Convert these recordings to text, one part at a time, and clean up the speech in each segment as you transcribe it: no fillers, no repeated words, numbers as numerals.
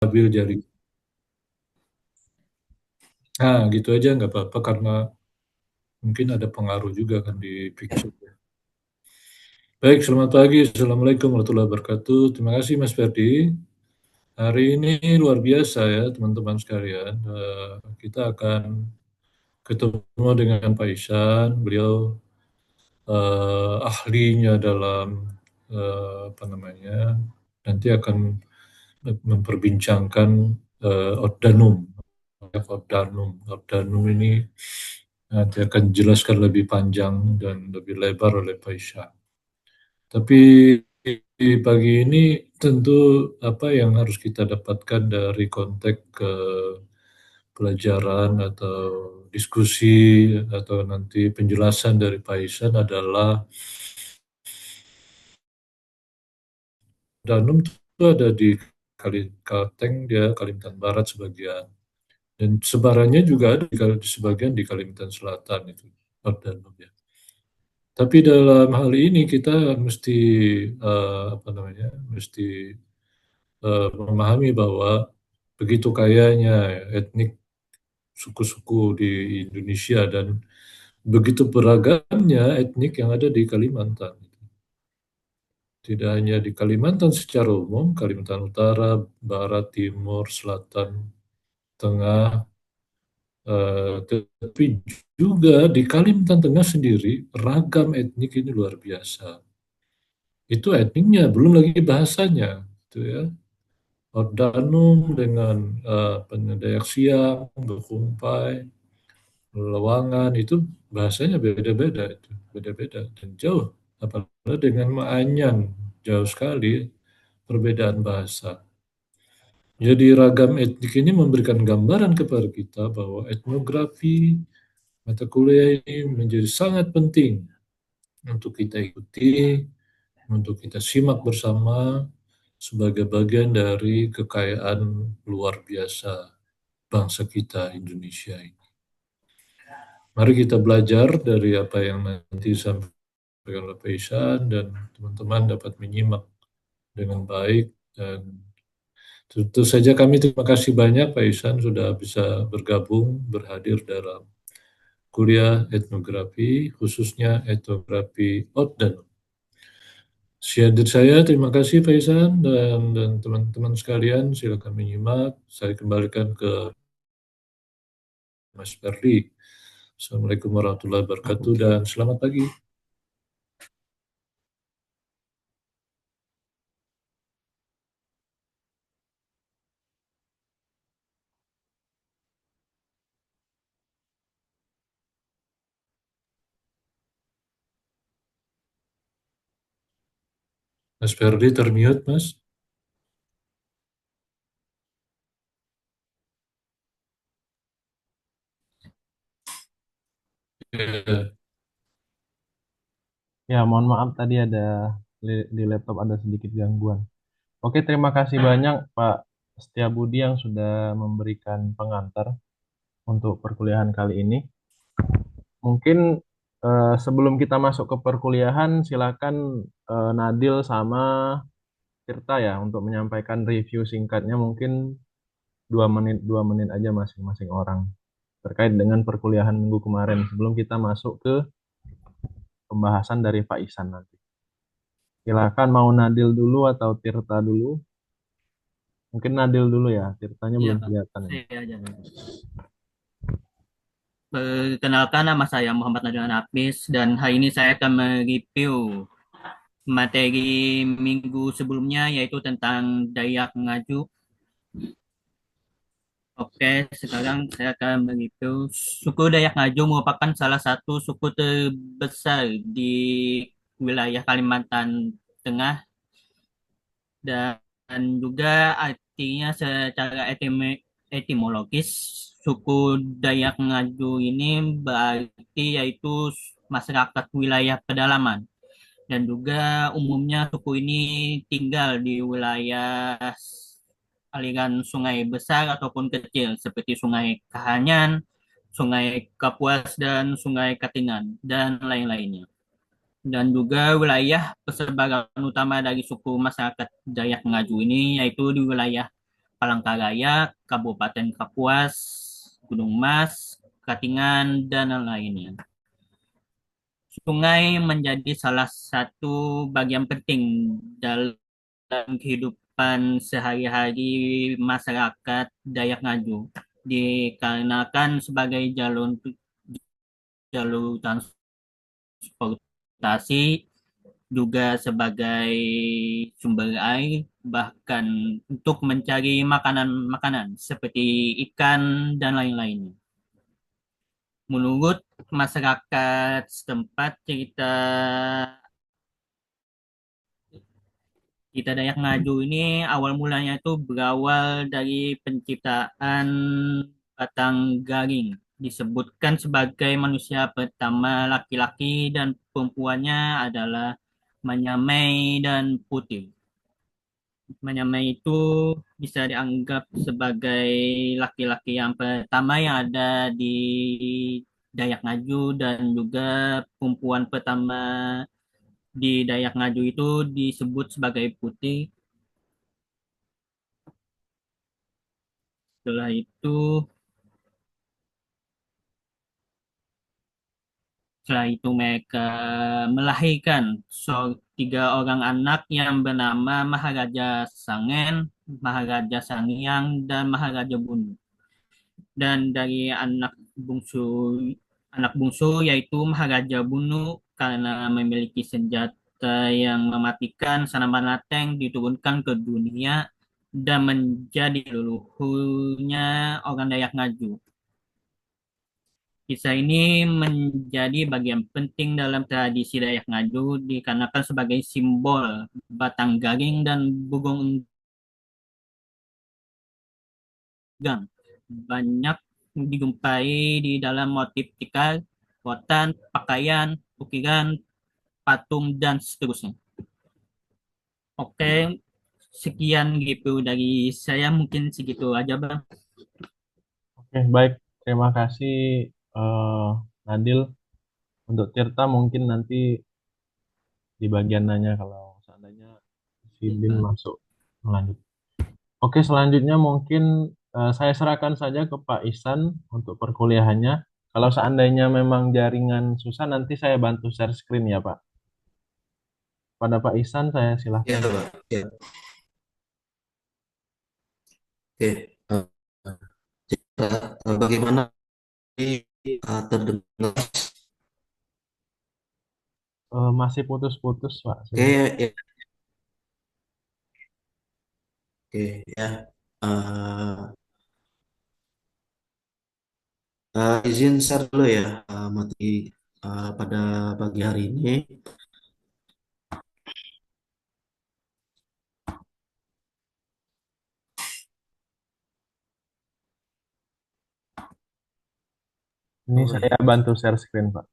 stabil jari. Nah, gitu aja nggak apa-apa karena mungkin ada pengaruh juga kan di picture. Baik, selamat pagi. Assalamualaikum warahmatullahi wabarakatuh. Terima kasih Mas Ferdi. Hari ini luar biasa ya teman-teman sekalian. Kita akan ketemu dengan Pak Ihsan. Beliau ahlinya dalam apa namanya, nanti akan memperbincangkan Ordanum. Ordanum ini nanti akan dijelaskan lebih panjang dan lebih lebar oleh Pak Ihsan. Tapi di pagi ini tentu apa yang harus kita dapatkan dari konteks pelajaran atau diskusi atau nanti penjelasan dari Pak Ihsan adalah Danum itu ada di Kalteng, dia Kalimantan Barat sebagian, dan sebarannya juga ada di sebagian di Kalimantan Selatan itu Danum ya. Tapi dalam hal ini kita mesti apa namanya, mesti memahami bahwa begitu kayanya etnik suku-suku di Indonesia dan begitu beragamnya etnik yang ada di Kalimantan. Tidak hanya di Kalimantan secara umum, Kalimantan Utara, Barat, Timur, Selatan, Tengah, tapi juga di Kalimantan Tengah sendiri ragam etnik ini luar biasa. Itu etniknya, belum lagi bahasanya, gitu ya. Ordanum dengan Dayak Siang, Bekumpai, Lewangan itu bahasanya beda-beda itu, beda-beda dan jauh. Apalagi dengan Maanyan, jauh sekali perbedaan bahasa. Jadi ragam etnik ini memberikan gambaran kepada kita bahwa etnografi mata kuliah ini menjadi sangat penting untuk kita ikuti, untuk kita simak bersama sebagai bagian dari kekayaan luar biasa bangsa kita Indonesia ini. Mari kita belajar dari apa yang nanti disampaikan oleh Pak Ihsan dan teman-teman dapat menyimak dengan baik dan tentu saja kami terima kasih banyak Pak Ihsan sudah bisa bergabung, berhadir dalam kuliah etnografi, khususnya etnografi Oden. Sekian saya, terima kasih Pak Ihsan dan teman-teman sekalian, silakan menyimak. Saya kembalikan ke Mas Ferdi. Assalamualaikum warahmatullahi wabarakatuh dan selamat pagi. Mas Ferdi termute, Mas. Ya, Ya, mohon maaf tadi ada di laptop ada sedikit gangguan. Oke, terima kasih banyak Pak Setiabudi yang sudah memberikan pengantar untuk perkuliahan kali ini. Mungkin sebelum kita masuk ke perkuliahan, silakan Nadil sama Tirta ya untuk menyampaikan review singkatnya mungkin 2 menit aja masing-masing orang terkait dengan perkuliahan minggu kemarin sebelum kita masuk ke pembahasan dari Pak Ihsan nanti. Silakan mau Nadil dulu atau Tirta dulu? Mungkin Nadil dulu ya, Tirtanya Iya, belum Kak. kelihatan ini. Saya aja. Perkenalkan, nama saya Muhammad Nadwan Hafiz dan hari ini saya akan mereview materi minggu sebelumnya yaitu tentang Dayak Ngaju. Oke, sekarang saya akan mereview suku Dayak Ngaju merupakan salah satu suku terbesar di wilayah Kalimantan Tengah dan juga artinya secara etimologis suku Dayak Ngaju ini berarti yaitu masyarakat wilayah pedalaman dan juga umumnya suku ini tinggal di wilayah aliran sungai besar ataupun kecil seperti Sungai Kahanyan, Sungai Kapuas dan Sungai Katingan dan lain-lainnya. Dan juga wilayah persebaran utama dari suku masyarakat Dayak Ngaju ini yaitu di wilayah Palangkaraya, Kabupaten Kapuas, Gunung Mas, Katingan, dan lainnya. Sungai menjadi salah satu bagian penting dalam kehidupan sehari-hari masyarakat Dayak Ngaju, dikarenakan sebagai jalur transportasi, juga sebagai sumber air, bahkan untuk mencari makanan-makanan seperti ikan dan lain-lainnya. Menurut masyarakat setempat, kita Dayak Ngaju ini awal mulanya itu berawal dari penciptaan batang garing. Disebutkan sebagai manusia pertama laki-laki dan perempuannya adalah Manyamei dan Putih. Manyamei itu bisa dianggap sebagai laki-laki yang pertama yang ada di Dayak Ngaju, dan juga perempuan pertama di Dayak Ngaju itu disebut sebagai Putih. Setelah itu, mereka melahirkan tiga orang anak yang bernama Maharaja Sangen, Maharaja Sangiang, dan Maharaja Bunu. Dan dari anak bungsu yaitu Maharaja Bunu, karena memiliki senjata yang mematikan, Sanamban Lateng diturunkan ke dunia dan menjadi leluhurnya orang Dayak Ngaju. Kisah ini menjadi bagian penting dalam tradisi Dayak Ngaju dikarenakan sebagai simbol batang garing dan bugong enggang. Banyak dijumpai di dalam motif tikar, rotan, pakaian, ukiran, patung, dan seterusnya. Oke, sekian gitu dari saya, mungkin segitu aja, Bang. Oke, baik. Terima kasih Nadil. Untuk Tirta mungkin nanti di bagian nanya kalau seandainya si Din masuk melanjut. Oke, selanjutnya mungkin saya serahkan saja ke Pak Ihsan untuk perkuliahannya. Kalau seandainya memang jaringan susah, nanti saya bantu share screen ya, Pak. Pada Pak Ihsan, saya Ya, silahkan. Pak. Ya. Oke. Bagaimana ini terdengar? Masih putus-putus, Pak. Oke, ya. Oke, ya. Eh, izin share dulu ya, materi pada pagi hari ini. Ini Oh, saya ya. bantu share screen, Pak.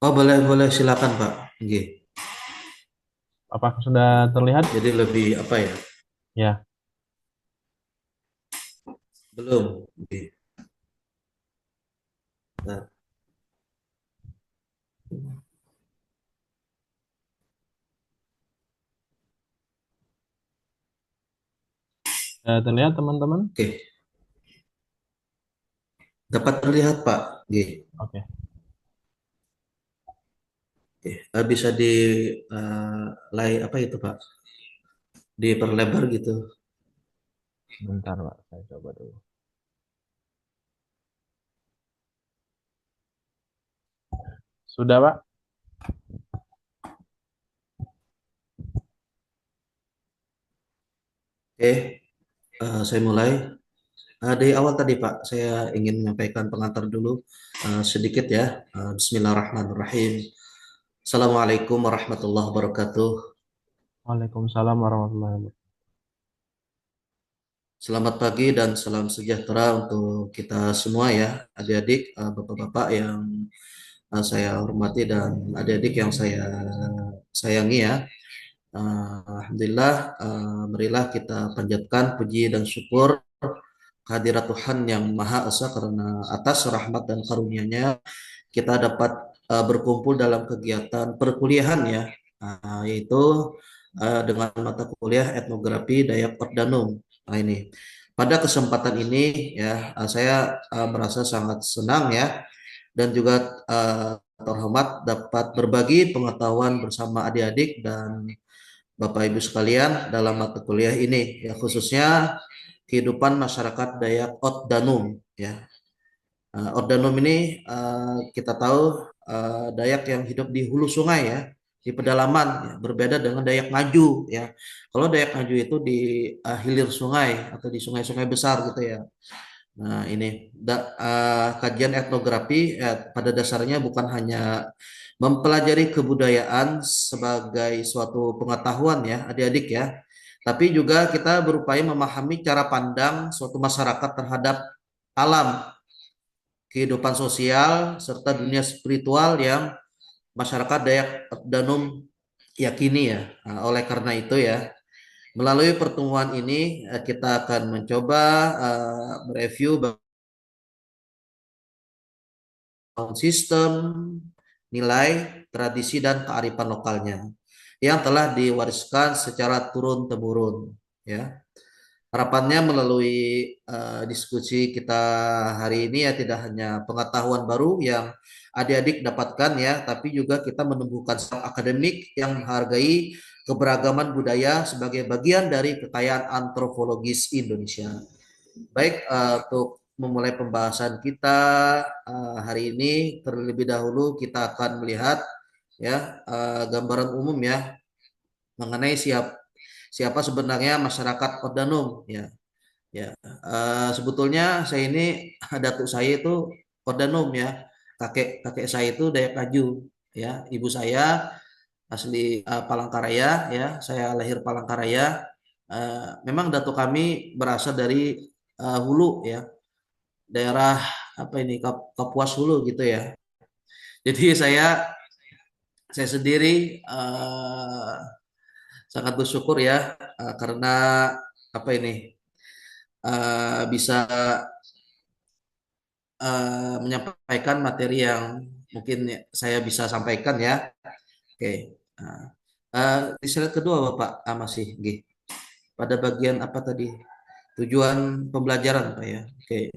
Oh, boleh, boleh, silakan Pak. Oke. Apakah sudah terlihat? Jadi lebih apa ya? Ya. Belum. Oke. Nah, Terlihat, teman-teman? oke. Dapat terlihat Pak. Oke. Oke. Oke. Bisa di apa itu Pak? Diperlebar gitu. Bentar, Pak. Saya coba dulu. Sudah, Pak? Oke. Saya mulai. Dari awal tadi Pak, saya ingin menyampaikan pengantar dulu sedikit ya. Bismillahirrahmanirrahim. Assalamualaikum warahmatullahi wabarakatuh. Waalaikumsalam warahmatullahi wabarakatuh. Selamat pagi dan salam sejahtera untuk kita semua ya, adik-adik, bapak-bapak yang saya hormati dan adik-adik yang saya sayangi ya. Alhamdulillah, marilah kita panjatkan puji dan syukur kehadirat Tuhan yang Maha Esa, karena atas rahmat dan karunia-Nya kita dapat berkumpul dalam kegiatan perkuliahan ya, yaitu dengan mata kuliah etnografi Dayak Ordanum. Nah, ini pada kesempatan ini ya saya merasa sangat senang ya dan juga terhormat dapat berbagi pengetahuan bersama adik-adik dan Bapak Ibu sekalian dalam mata kuliah ini ya, khususnya kehidupan masyarakat Dayak Ordanum ya. Ordanum ini kita tahu Dayak yang hidup di hulu sungai ya, di pedalaman ya, berbeda dengan Dayak Ngaju ya. Kalau Dayak Ngaju itu di hilir sungai atau di sungai-sungai besar gitu ya. Nah, ini kajian etnografi pada dasarnya bukan hanya mempelajari kebudayaan sebagai suatu pengetahuan ya, adik-adik ya, tapi juga kita berupaya memahami cara pandang suatu masyarakat terhadap alam, kehidupan sosial, serta dunia spiritual yang masyarakat Dayak Danum yakini ya. Nah, oleh karena itu ya, melalui pertemuan ini kita akan mencoba mereview sistem, nilai, tradisi, dan kearifan lokalnya yang telah diwariskan secara turun-temurun. Ya, harapannya melalui diskusi kita hari ini ya tidak hanya pengetahuan baru yang adik-adik dapatkan ya, tapi juga kita menumbuhkan akademik yang menghargai keberagaman budaya sebagai bagian dari kekayaan antropologis Indonesia. Baik, untuk memulai pembahasan kita hari ini, terlebih dahulu kita akan melihat ya gambaran umum ya mengenai siapa sebenarnya masyarakat Ordanum ya. Ya, sebetulnya saya ini datuk saya itu Ordanum ya, kakek saya itu Dayak Kaju ya, ibu saya asli Palangkaraya ya, saya lahir Palangkaraya. Memang datuk kami berasal dari Hulu ya, daerah apa ini Kapuas Hulu gitu ya. Jadi saya sendiri sangat bersyukur ya karena apa ini bisa menyampaikan materi yang mungkin saya bisa sampaikan ya. Oke. Di slide kedua Bapak masih G. Pada bagian apa tadi? Tujuan pembelajaran Pak ya. Oke.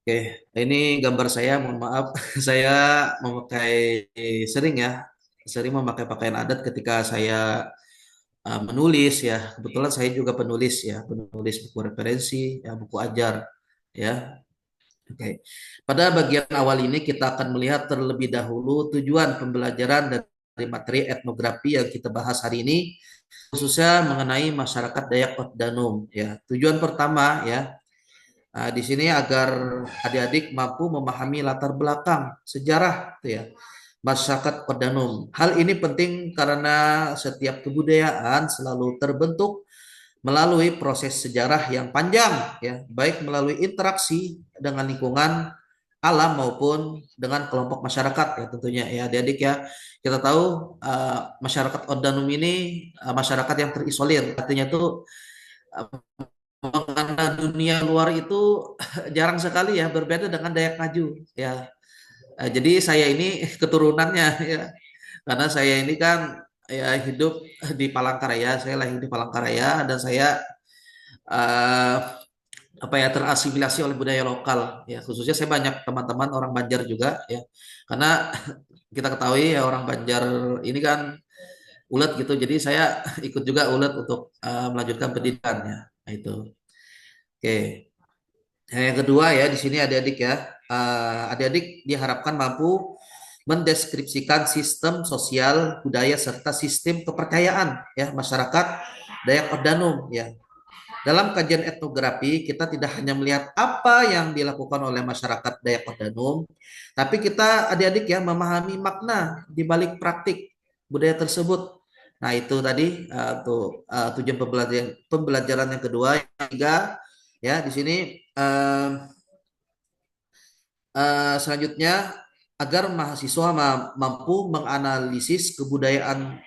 Oke, ini gambar saya, mohon maaf, saya memakai sering memakai pakaian adat ketika saya menulis ya. Kebetulan saya juga penulis ya, penulis buku referensi, ya buku ajar ya. Oke. Pada bagian awal ini kita akan melihat terlebih dahulu tujuan pembelajaran dari materi etnografi yang kita bahas hari ini, khususnya mengenai masyarakat Dayak Ordanum ya. Tujuan pertama ya, di sini agar adik-adik mampu memahami latar belakang sejarah gitu ya, masyarakat Ordanum. Hal ini penting karena setiap kebudayaan selalu terbentuk melalui proses sejarah yang panjang ya, baik melalui interaksi dengan lingkungan alam maupun dengan kelompok masyarakat ya tentunya ya adik-adik ya. Kita tahu masyarakat Ordanum ini masyarakat yang terisolir, artinya tuh mengenal dunia luar itu jarang sekali ya, berbeda dengan Dayak Ngaju ya. Jadi saya ini keturunannya ya, karena saya ini kan ya hidup di Palangkaraya, saya lahir di Palangkaraya dan saya uh, apa ya terasimilasi oleh budaya lokal ya, khususnya saya banyak teman-teman orang Banjar juga ya, karena kita ketahui ya orang Banjar ini kan ulet gitu, jadi saya ikut juga ulet untuk melanjutkan pendidikannya. Nah, itu oke. Yang kedua ya, di sini adik-adik ya, adik-adik diharapkan mampu mendeskripsikan sistem sosial, budaya serta sistem kepercayaan ya masyarakat Dayak Ordanum ya. Dalam kajian etnografi kita tidak hanya melihat apa yang dilakukan oleh masyarakat Dayak Ordanum, tapi kita adik-adik ya memahami makna di balik praktik budaya tersebut. Nah itu tadi tujuan pembelajaran yang kedua, yang ketiga ya di sini selanjutnya agar mahasiswa mampu menganalisis kebudayaan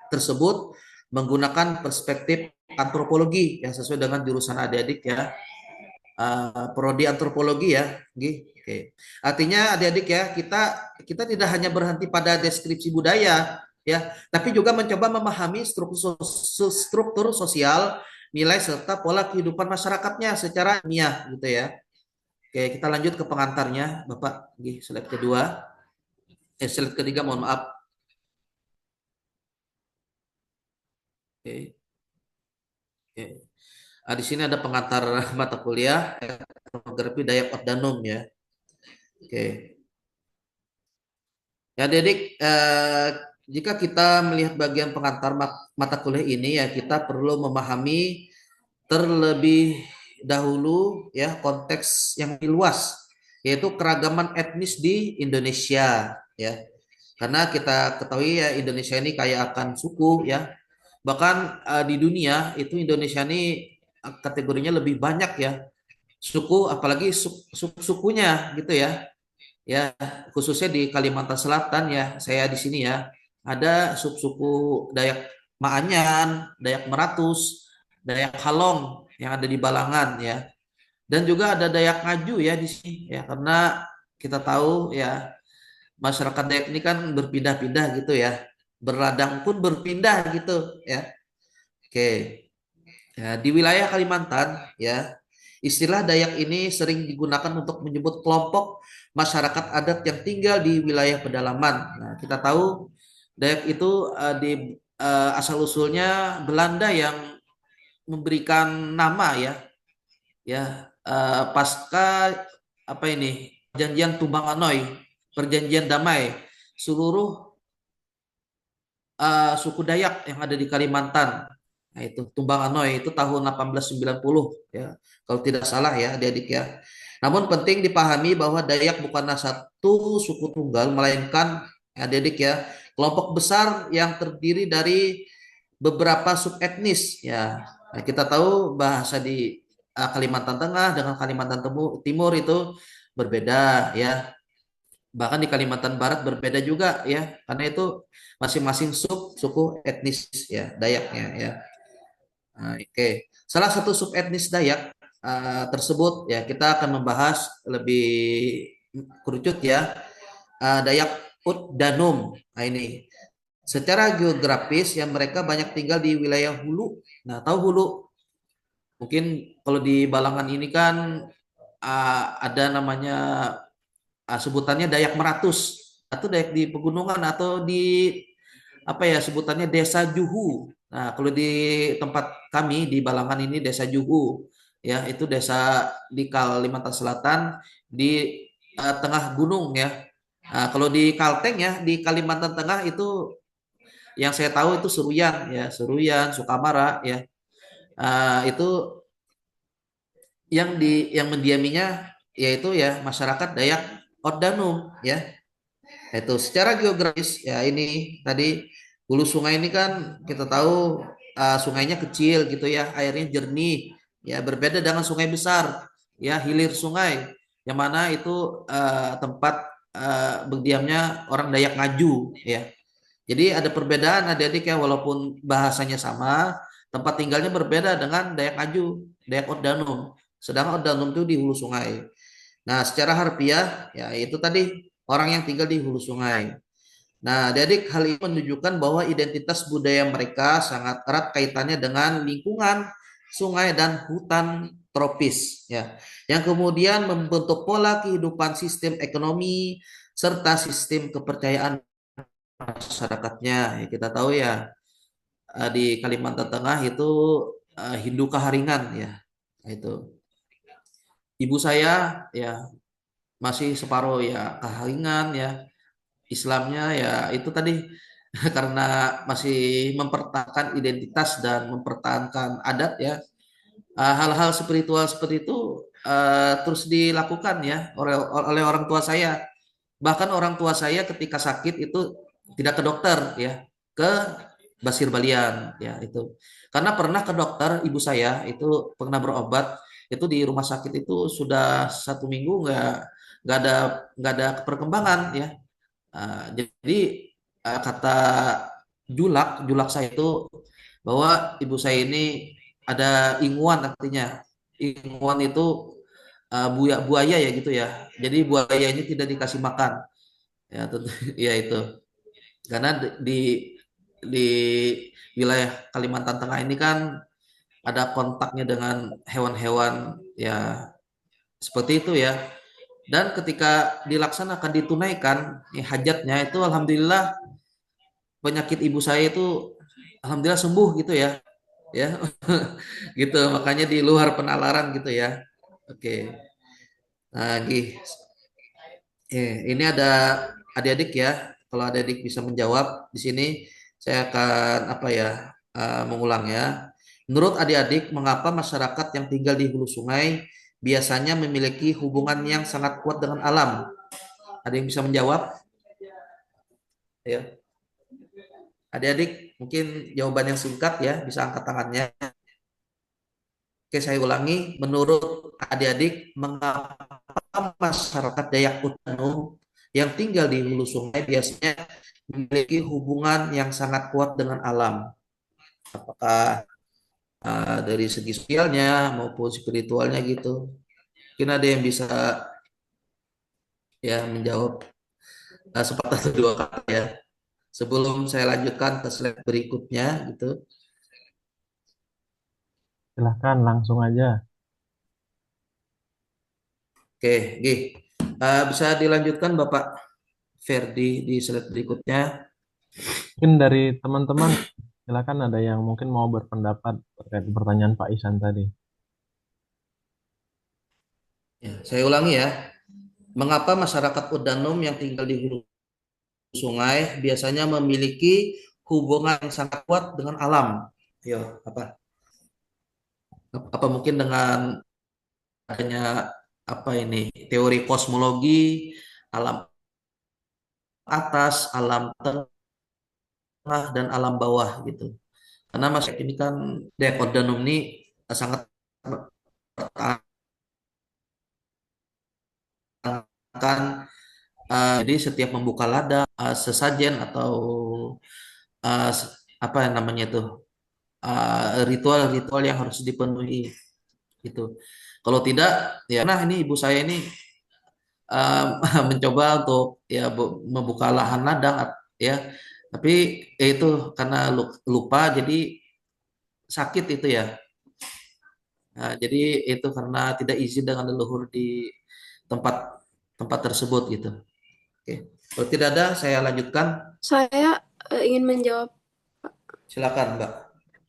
tersebut menggunakan perspektif antropologi yang sesuai dengan jurusan adik-adik ya, prodi antropologi ya. Oke. Artinya adik-adik ya kita tidak hanya berhenti pada deskripsi budaya ya, tapi juga mencoba memahami struktur sosial, nilai serta pola kehidupan masyarakatnya secara ilmiah gitu ya. Oke, kita lanjut ke pengantarnya, Bapak. Slide kedua, slide ketiga, mohon maaf. Oke, oke. Di sini ada pengantar mata kuliah etnografi Dayak Ordanum ya. Oke. Ya, Dedik, jika kita melihat bagian pengantar mata kuliah ini ya kita perlu memahami terlebih dahulu ya konteks yang lebih luas yaitu keragaman etnis di Indonesia ya. Karena kita ketahui ya Indonesia ini kaya akan suku ya. Bahkan di dunia itu Indonesia ini kategorinya lebih banyak ya suku apalagi sukunya gitu ya. Ya, khususnya di Kalimantan Selatan ya, saya di sini ya, ada suku Dayak Maanyan, Dayak Meratus, Dayak Halong yang ada di Balangan ya. Dan juga ada Dayak Ngaju ya di sini ya, karena kita tahu ya masyarakat Dayak ini kan berpindah-pindah gitu ya. Berladang pun berpindah gitu ya. Oke. Ya, di wilayah Kalimantan ya, istilah Dayak ini sering digunakan untuk menyebut kelompok masyarakat adat yang tinggal di wilayah pedalaman. Nah, kita tahu Dayak itu asal usulnya Belanda yang memberikan nama ya, pasca apa ini perjanjian Tumbang Anoy, perjanjian damai seluruh suku Dayak yang ada di Kalimantan. Nah, itu Tumbang Anoy itu tahun 1890 ya. Kalau tidak salah ya, adik-adik ya. Namun penting dipahami bahwa Dayak bukanlah satu suku tunggal melainkan adik-adik ya, kelompok besar yang terdiri dari beberapa subetnis ya. Nah, kita tahu bahasa di Kalimantan Tengah dengan Kalimantan Timur itu berbeda ya. Bahkan di Kalimantan Barat berbeda juga ya, karena itu masing-masing suku etnis ya Dayaknya ya. Nah, oke. Salah satu subetnis Dayak tersebut ya kita akan membahas lebih kerucut ya. Dayak Ut Danum. Nah, ini secara geografis ya mereka banyak tinggal di wilayah Hulu. Nah, tahu Hulu? Mungkin kalau di Balangan ini kan ada namanya sebutannya Dayak Meratus atau Dayak di pegunungan atau di apa ya sebutannya Desa Juhu. Nah, kalau di tempat kami di Balangan ini Desa Juhu ya itu desa di Kalimantan Selatan di tengah gunung ya. Nah, kalau di Kalteng ya di Kalimantan Tengah itu yang saya tahu itu Seruyan ya, Seruyan, Sukamara ya. Itu yang mendiaminya yaitu ya masyarakat Dayak Ordanum ya. Itu secara geografis ya ini tadi hulu sungai ini kan kita tahu sungainya kecil gitu ya, airnya jernih ya berbeda dengan sungai besar ya hilir sungai yang mana itu tempat berdiamnya orang Dayak Ngaju ya. Jadi ada perbedaan adik-adik ya walaupun bahasanya sama, tempat tinggalnya berbeda dengan Dayak Ngaju, Dayak Ordanum. Sedangkan Ordanum itu di hulu sungai. Nah, secara harfiah ya itu tadi orang yang tinggal di hulu sungai. Nah, adik hal ini menunjukkan bahwa identitas budaya mereka sangat erat kaitannya dengan lingkungan sungai dan hutan tropis ya. Yang kemudian membentuk pola kehidupan sistem ekonomi serta sistem kepercayaan masyarakatnya. Ya, kita tahu ya di Kalimantan Tengah itu Hindu Kaharingan ya. Nah, itu. Ibu saya ya masih separuh ya Kaharingan ya. Islamnya ya itu tadi karena masih mempertahankan identitas dan mempertahankan adat ya. Hal-hal spiritual seperti itu terus dilakukan ya oleh orang tua saya. Bahkan orang tua saya ketika sakit itu tidak ke dokter ya, ke Basir Balian ya itu. Karena pernah ke dokter ibu saya itu pernah berobat itu di rumah sakit itu sudah 1 minggu nggak ada perkembangan ya. Jadi kata julak saya itu bahwa ibu saya ini ada inguan artinya. Inguan itu buaya ya gitu ya. Jadi buaya ini tidak dikasih makan. Ya tentu ya itu. Karena di di wilayah Kalimantan Tengah ini kan ada kontaknya dengan hewan-hewan ya seperti itu ya. Dan ketika dilaksanakan ditunaikan hajatnya itu alhamdulillah penyakit ibu saya itu alhamdulillah sembuh gitu ya. Ya. Gitu makanya di luar penalaran gitu ya. Oke. Nah, ini ada adik-adik ya. Kalau adik-adik bisa menjawab di sini, saya akan apa ya mengulang ya. Menurut adik-adik, mengapa masyarakat yang tinggal di hulu sungai biasanya memiliki hubungan yang sangat kuat dengan alam? Ada yang bisa menjawab? Ya, adik-adik mungkin jawaban yang singkat ya, bisa angkat tangannya. Oke, saya ulangi. Menurut adik-adik, mengapa masyarakat Dayak Utanu yang tinggal di hulu sungai biasanya memiliki hubungan yang sangat kuat dengan alam? Apakah dari segi sosialnya maupun spiritualnya gitu? Mungkin ada yang bisa ya menjawab sepatah atau dua kata ya. Sebelum saya lanjutkan ke slide berikutnya gitu. Silahkan langsung aja. Oke, Gih. Bisa dilanjutkan Bapak Ferdi di slide berikutnya. Mungkin dari teman-teman, silakan ada yang mungkin mau berpendapat terkait pertanyaan Pak Isan tadi. Ya, saya ulangi ya. Mengapa masyarakat Udanum yang tinggal di hulu sungai biasanya memiliki hubungan yang sangat kuat dengan alam? Yo, apa mungkin dengan adanya apa ini teori kosmologi alam atas, alam tengah dan alam bawah gitu. Karena masyarakat ini kan Dekodanum ini sangat mempertahankan jadi setiap membuka ladang sesajen atau uh, apa yang namanya itu ritual-ritual yang harus dipenuhi gitu. Kalau tidak ya nah ini ibu saya ini uh, mencoba untuk ya membuka lahan ladang ya tapi itu karena lupa jadi sakit itu ya. Nah, jadi itu karena tidak izin dengan leluhur di tempat tempat tersebut gitu. Oke. Kalau tidak ada saya lanjutkan. Saya ingin menjawab, Silakan Mbak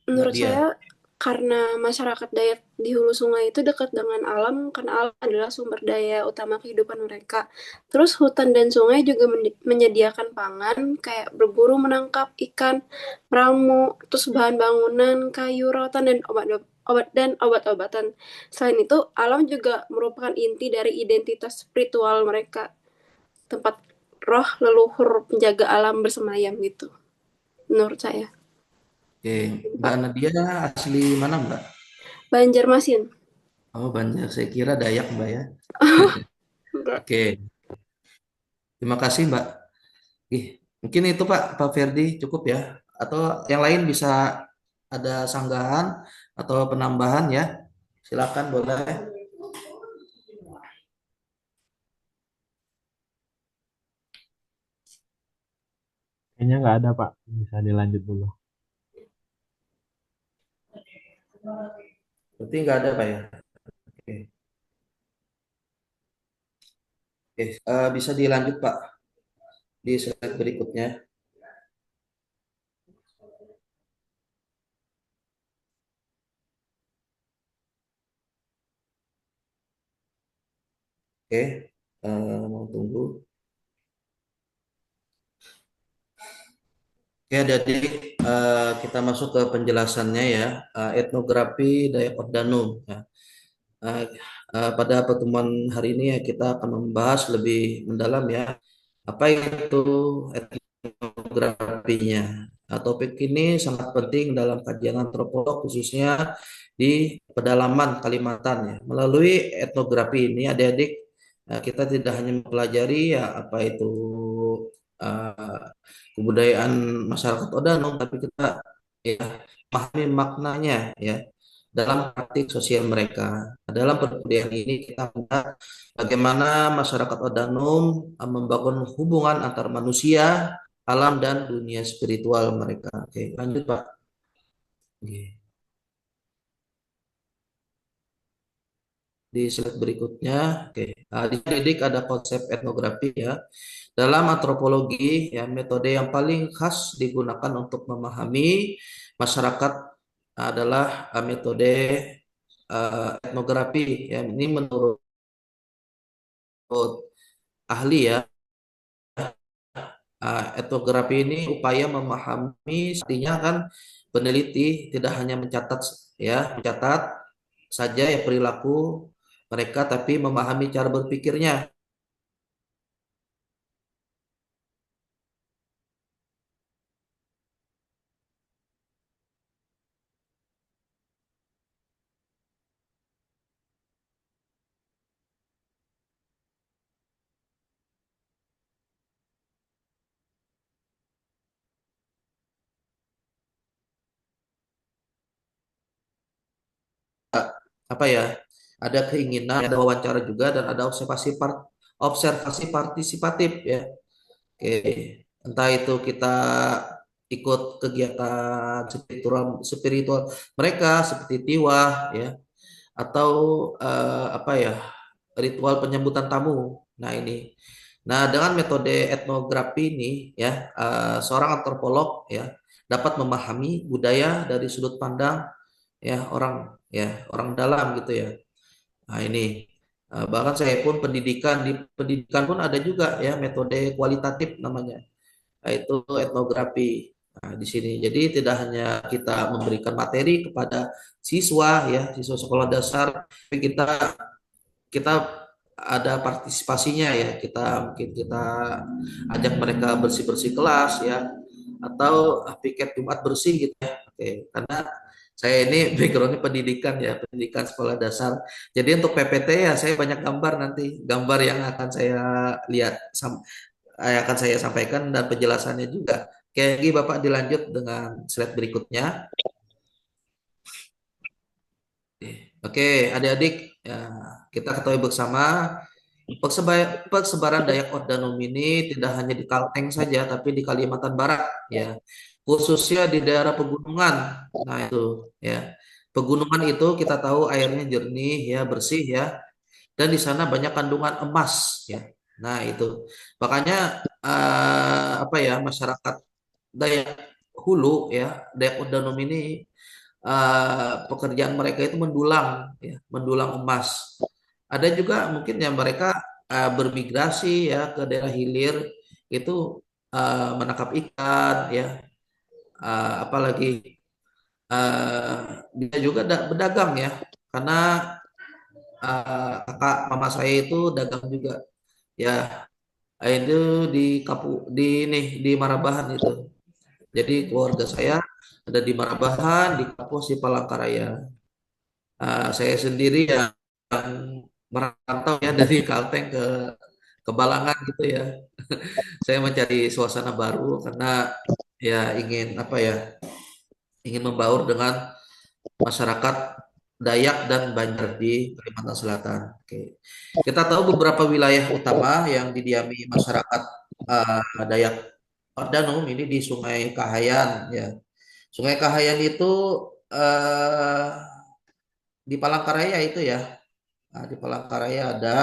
menurut Nadia. saya karena masyarakat Dayak di hulu sungai itu dekat dengan alam, karena alam adalah sumber daya utama kehidupan mereka. Terus hutan dan sungai juga menyediakan pangan, kayak berburu menangkap ikan, meramu, terus bahan bangunan, kayu, rotan, dan obat-obatan. Selain itu, alam juga merupakan inti dari identitas spiritual mereka, tempat roh leluhur penjaga alam bersemayam gitu, menurut saya. Oke, Mbak Nadia asli mana Mbak? Banjarmasin. Oh Banjar, saya kira Dayak Mbak ya. Oke, terima kasih Mbak. Ih, mungkin itu Pak Ferdi cukup ya. Atau yang lain bisa ada sanggahan atau penambahan ya. Silakan boleh. Kayaknya nggak ada, Pak. Bisa dilanjut dulu. Berarti nggak ada Pak ya. Oke, Oke. Bisa dilanjut Pak di slide berikutnya. Oke, mau tunggu. Oke, adik-adik, kita masuk ke penjelasannya ya. Etnografi Dayak Ordanum. Ya. Eh, pada pertemuan hari ini ya kita akan membahas lebih mendalam ya apa itu etnografinya. Topik ini sangat penting dalam kajian antropolog khususnya di pedalaman Kalimantan ya. Melalui etnografi ini adik-adik kita tidak hanya mempelajari ya apa itu uh, kebudayaan masyarakat Odanong tapi kita ya memahami maknanya ya dalam praktik sosial mereka. Dalam perkuliahan ini kita melihat bagaimana masyarakat Odanum membangun hubungan antar manusia, alam dan dunia spiritual mereka. Oke, lanjut Pak. Oke. Di slide berikutnya, oke. Nah, di didik ada konsep etnografi ya. Dalam antropologi, ya metode yang paling khas digunakan untuk memahami masyarakat adalah metode etnografi. Ya, ini menurut ahli ya. Etnografi ini upaya memahami, artinya kan peneliti tidak hanya mencatat saja ya perilaku mereka, tapi memahami cara berpikirnya. Apa ya? Ada keinginan, ada wawancara juga, dan ada observasi partisipatif ya. Oke, entah itu kita ikut kegiatan spiritual mereka seperti tiwah ya, atau apa ya, ritual penyambutan tamu. Nah ini, nah dengan metode etnografi ini ya, seorang antropolog ya dapat memahami budaya dari sudut pandang ya orang dalam gitu ya. Nah ini, bahkan saya pun di pendidikan pun ada juga ya metode kualitatif namanya, yaitu etnografi. Nah, di sini jadi tidak hanya kita memberikan materi kepada siswa sekolah dasar, tapi kita ada partisipasinya ya. Kita ajak mereka bersih-bersih kelas ya, atau piket Jumat bersih gitu ya. Oke, karena saya ini backgroundnya pendidikan sekolah dasar. Jadi untuk PPT ya saya banyak gambar, nanti gambar yang akan saya lihat akan saya sampaikan dan penjelasannya juga. Oke, lagi Bapak dilanjut dengan slide berikutnya. Oke, adik-adik, ya, kita ketahui bersama persebaran Dayak Ordanum ini tidak hanya di Kalteng saja, tapi di Kalimantan Barat, ya, khususnya di daerah pegunungan. Nah itu, ya, pegunungan itu kita tahu airnya jernih, ya, bersih, ya, dan di sana banyak kandungan emas, ya. Nah itu, makanya apa ya, masyarakat Dayak Hulu, ya, Dayak Ordanum ini pekerjaan mereka itu mendulang ya, mendulang emas. Ada juga mungkin yang mereka bermigrasi ya ke daerah hilir itu, menangkap ikan ya, apalagi bisa juga berdagang ya, karena kakak mama saya itu dagang juga ya, itu di di Marabahan itu. Jadi keluarga saya ada di Marabahan, di Kapos, di Palangkaraya. Saya sendiri yang merantau ya dari Kalteng ke Balangan gitu ya. Saya mencari suasana baru karena ya ingin apa ya, ingin membaur dengan masyarakat Dayak dan Banjar di Kalimantan Selatan. Oke. Kita tahu beberapa wilayah utama yang didiami masyarakat Dayak Ordanum ini di Sungai Kahayan ya. Sungai Kahayan itu eh, di Palangkaraya itu ya. Nah, di Palangkaraya ada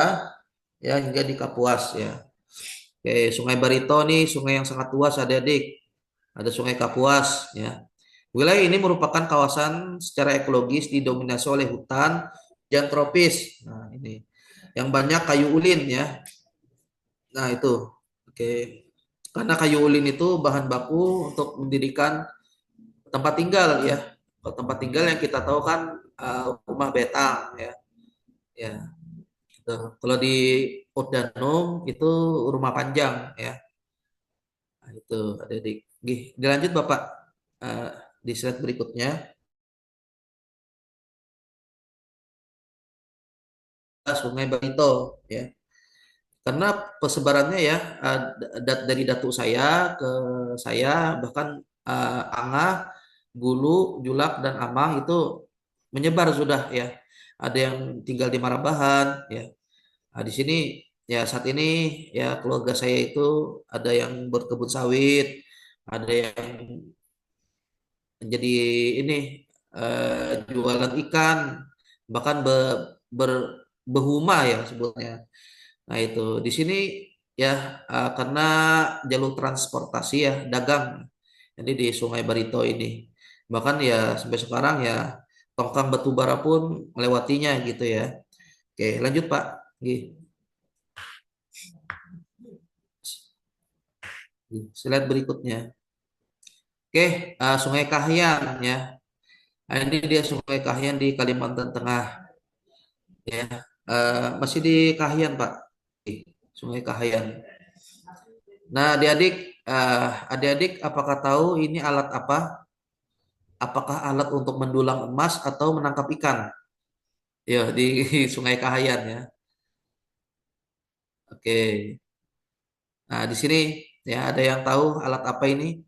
ya, hingga di Kapuas ya. Oke, Sungai Barito nih sungai yang sangat luas adik-adik. Ada Sungai Kapuas ya. Wilayah ini merupakan kawasan secara ekologis didominasi oleh hutan dan tropis. Nah, ini yang banyak kayu ulin ya. Nah, itu. Oke. Karena kayu ulin itu bahan baku untuk mendirikan tempat tinggal ya. Tempat tinggal yang kita tahu kan rumah betang ya. Ya. Gitu. Kalau di Ordanum itu rumah panjang ya. Nah, itu adik-adik. Dilanjut Bapak, eh, di slide berikutnya. Sungai Barito ya. Karena persebarannya ya, dari datuk saya ke saya, bahkan Angah, Gulu, Julak dan Amang itu menyebar sudah ya. Ada yang tinggal di Marabahan ya. Nah, di sini ya saat ini ya keluarga saya itu ada yang berkebun sawit, ada yang jadi ini jualan ikan, bahkan berhuma ya sebutnya. Nah itu di sini ya karena jalur transportasi ya dagang, jadi di Sungai Barito ini, bahkan ya sampai sekarang ya tongkang batu bara pun melewatinya gitu ya. Oke lanjut Pak. Slide berikutnya. Oke, Sungai Kahyan ya. Nah, ini dia Sungai Kahyan di Kalimantan Tengah ya. Masih di Kahyan Pak. Sungai Kahyan. Nah, adik-adik apakah tahu ini alat apa? Apakah alat untuk mendulang emas atau menangkap ikan? Ya, di Sungai Kahayan ya. Oke. Nah, di sini ya ada yang tahu alat apa ini?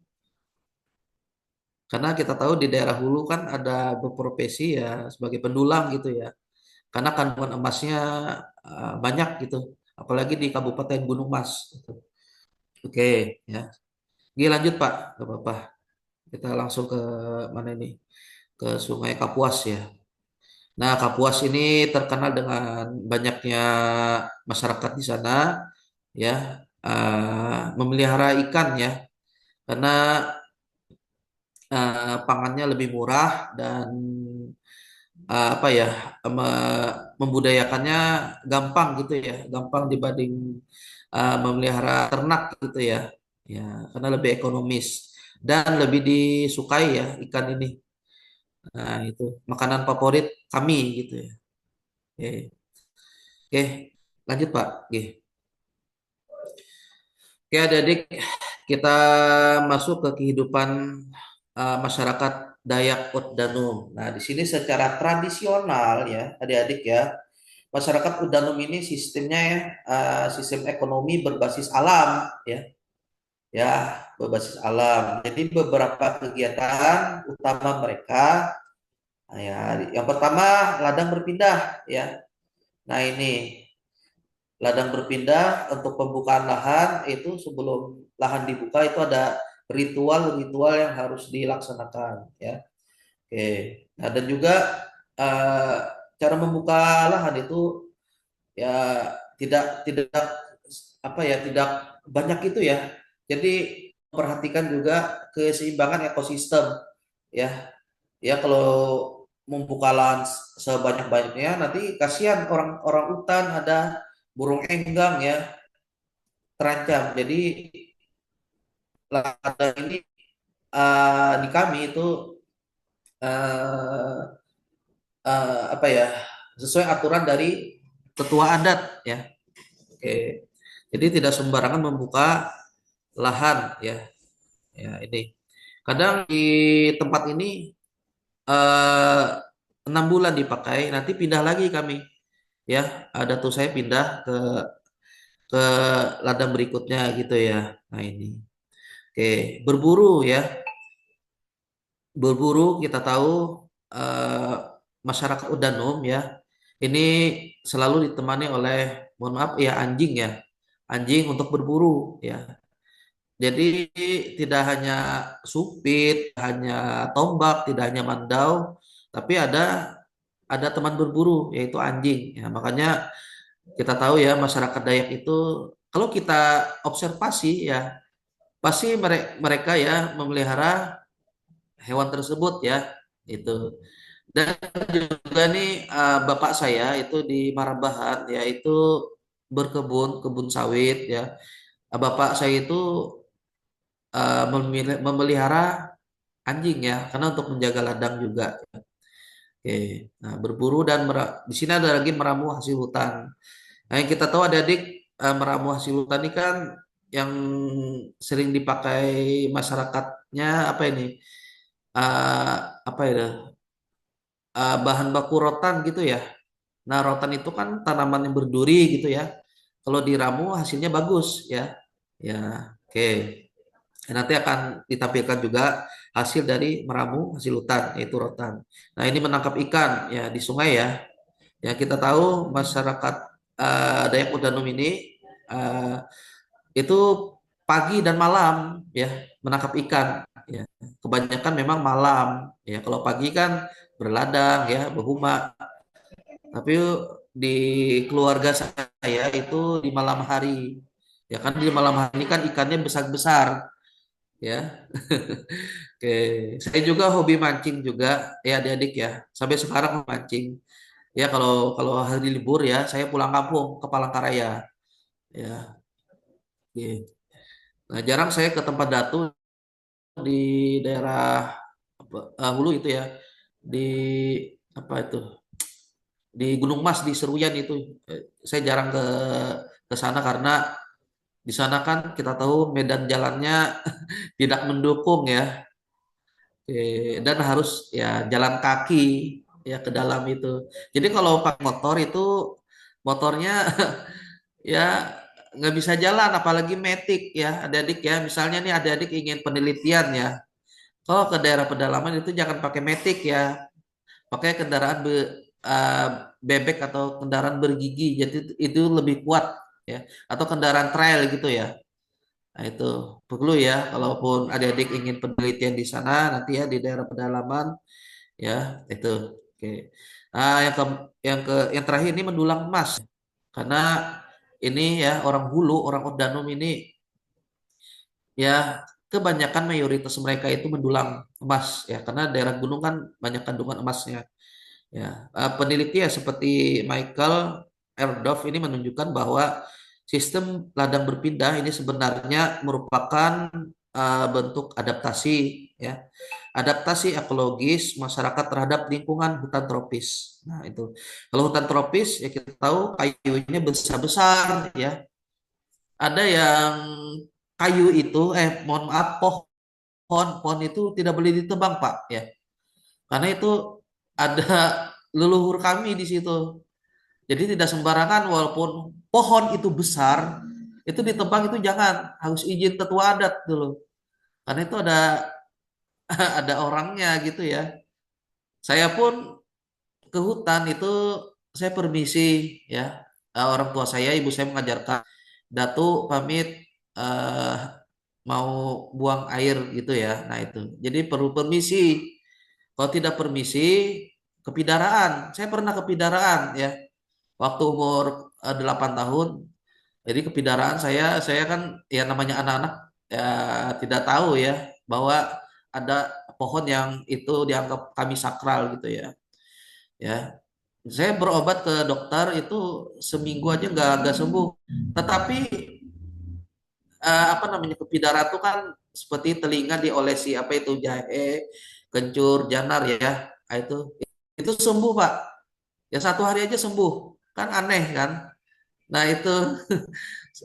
Karena kita tahu di daerah hulu kan ada berprofesi ya sebagai pendulang gitu ya. Karena kandungan emasnya banyak gitu. Apalagi di Kabupaten Gunung Mas. Gitu. Oke, ya. Oke, lanjut Pak, gak apa-apa. Kita langsung ke mana ini? Ke Sungai Kapuas ya. Nah, Kapuas ini terkenal dengan banyaknya masyarakat di sana, ya, memelihara ikan ya, karena pangannya lebih murah dan apa ya, membudayakannya gampang gitu ya, gampang dibanding memelihara ternak gitu ya, ya, karena lebih ekonomis dan lebih disukai ya ikan ini. Nah, itu makanan favorit kami gitu ya. Oke, oke, lanjut Pak. Oke. Oke, adik-adik, kita masuk ke kehidupan masyarakat Dayak Utdanum. Nah, di sini secara tradisional ya, adik-adik ya, masyarakat Utdanum ini sistemnya ya, sistem ekonomi berbasis alam ya, ya berbasis alam. Jadi beberapa kegiatan utama mereka, nah, ya, yang pertama ladang berpindah ya. Nah ini ladang berpindah untuk pembukaan lahan itu sebelum lahan dibuka itu ada ritual-ritual yang harus dilaksanakan ya. Oke. Nah dan juga eh, cara membuka lahan itu ya tidak apa ya tidak banyak itu ya. Jadi perhatikan juga keseimbangan ekosistem ya. Ya kalau membuka lahan sebanyak-banyaknya nanti kasihan orang-orang hutan ada burung enggang ya terancam. Jadi ladang ini di kami itu uh, apa ya sesuai aturan dari tetua adat ya. Oke. Jadi tidak sembarangan membuka lahan ya. Ya ini. Kadang di tempat ini 6 bulan dipakai, nanti pindah lagi kami ya. Ada tuh saya pindah ke ladang berikutnya gitu ya. Nah ini. Oke, berburu ya. Berburu kita tahu eh, masyarakat Udanum ya ini selalu ditemani oleh mohon maaf ya anjing ya anjing untuk berburu ya jadi tidak hanya supit hanya tombak tidak hanya mandau tapi ada teman berburu yaitu anjing ya makanya kita tahu ya masyarakat Dayak itu kalau kita observasi ya pasti mereka ya memelihara hewan tersebut ya itu dan juga nih bapak saya itu di Marabahan yaitu kebun sawit ya. Bapak saya itu memelihara anjing ya karena untuk menjaga ladang juga. Oke. Nah, berburu dan di sini ada lagi meramu hasil hutan. Nah, yang kita tahu adik-adik meramu hasil hutan ini kan yang sering dipakai masyarakatnya apa ini? Eh, apa ya? Bahan baku rotan gitu ya. Nah, rotan itu kan tanaman yang berduri gitu ya. Kalau diramu hasilnya bagus ya. Ya, oke. Nanti akan ditampilkan juga hasil dari meramu hasil hutan yaitu rotan. Nah, ini menangkap ikan ya di sungai ya. Ya, kita tahu masyarakat Dayak Udanum ini uh, itu pagi dan malam ya menangkap ikan ya. Kebanyakan memang malam ya. Kalau pagi kan berladang ya, berhuma. Tapi di keluarga saya itu di malam hari. Ya kan di malam hari ini kan ikannya besar-besar ya. Oke, saya juga hobi mancing juga ya adik-adik ya. Sampai sekarang mancing. Ya kalau kalau hari libur ya saya pulang kampung ke Palangkaraya ya. Oke. Nah, jarang saya ke tempat datu di daerah Hulu itu ya. Di apa itu? Di Gunung Mas di Seruyan itu. Saya jarang ke sana karena di sana kan kita tahu medan jalannya tidak mendukung ya. Dan harus ya jalan kaki ya ke dalam itu. Jadi kalau pakai motor itu motornya ya nggak bisa jalan apalagi metik ya adik-adik ya. Misalnya nih adik-adik ingin penelitian ya. Kalau ke daerah pedalaman itu jangan pakai metik ya. Pakai kendaraan uh, bebek atau kendaraan bergigi. Jadi itu lebih kuat ya. Atau kendaraan trail gitu ya. Nah, itu perlu ya, kalaupun adik-adik ingin penelitian di sana nanti ya di daerah pedalaman ya itu. Oke. Nah, yang terakhir ini mendulang emas karena ini ya orang Hulu, orang Ordanum ini ya kebanyakan mayoritas mereka itu mendulang emas ya karena daerah gunung kan banyak kandungan emasnya. Ya, peneliti ya seperti Michael Erdhoff ini menunjukkan bahwa sistem ladang berpindah ini sebenarnya merupakan bentuk adaptasi ya. Adaptasi ekologis masyarakat terhadap lingkungan hutan tropis. Nah, itu. Kalau hutan tropis ya kita tahu kayunya besar-besar ya. Ada yang kayu itu mohon maaf pohon itu tidak boleh ditebang, Pak ya. Karena itu ada leluhur kami di situ. Jadi tidak sembarangan walaupun pohon itu besar, itu ditebang itu jangan, harus izin tetua adat dulu. Karena itu ada ada orangnya gitu ya. Saya pun ke hutan itu saya permisi ya. Orang tua saya, ibu saya mengajarkan, Datu pamit eh, mau buang air gitu ya. Nah itu. Jadi perlu permisi. Kalau tidak permisi, kepidaraan. Saya pernah kepidaraan ya. Waktu umur 8 tahun. Jadi kepidaraan saya kan ya namanya anak-anak ya tidak tahu ya bahwa ada pohon yang itu dianggap kami sakral gitu ya. Ya, saya berobat ke dokter itu seminggu aja nggak sembuh. Tetapi apa namanya kepidaran itu kan seperti telinga diolesi apa itu jahe, kencur, janar ya. Nah, itu sembuh Pak. Ya 1 hari aja sembuh. Kan aneh kan? Nah itu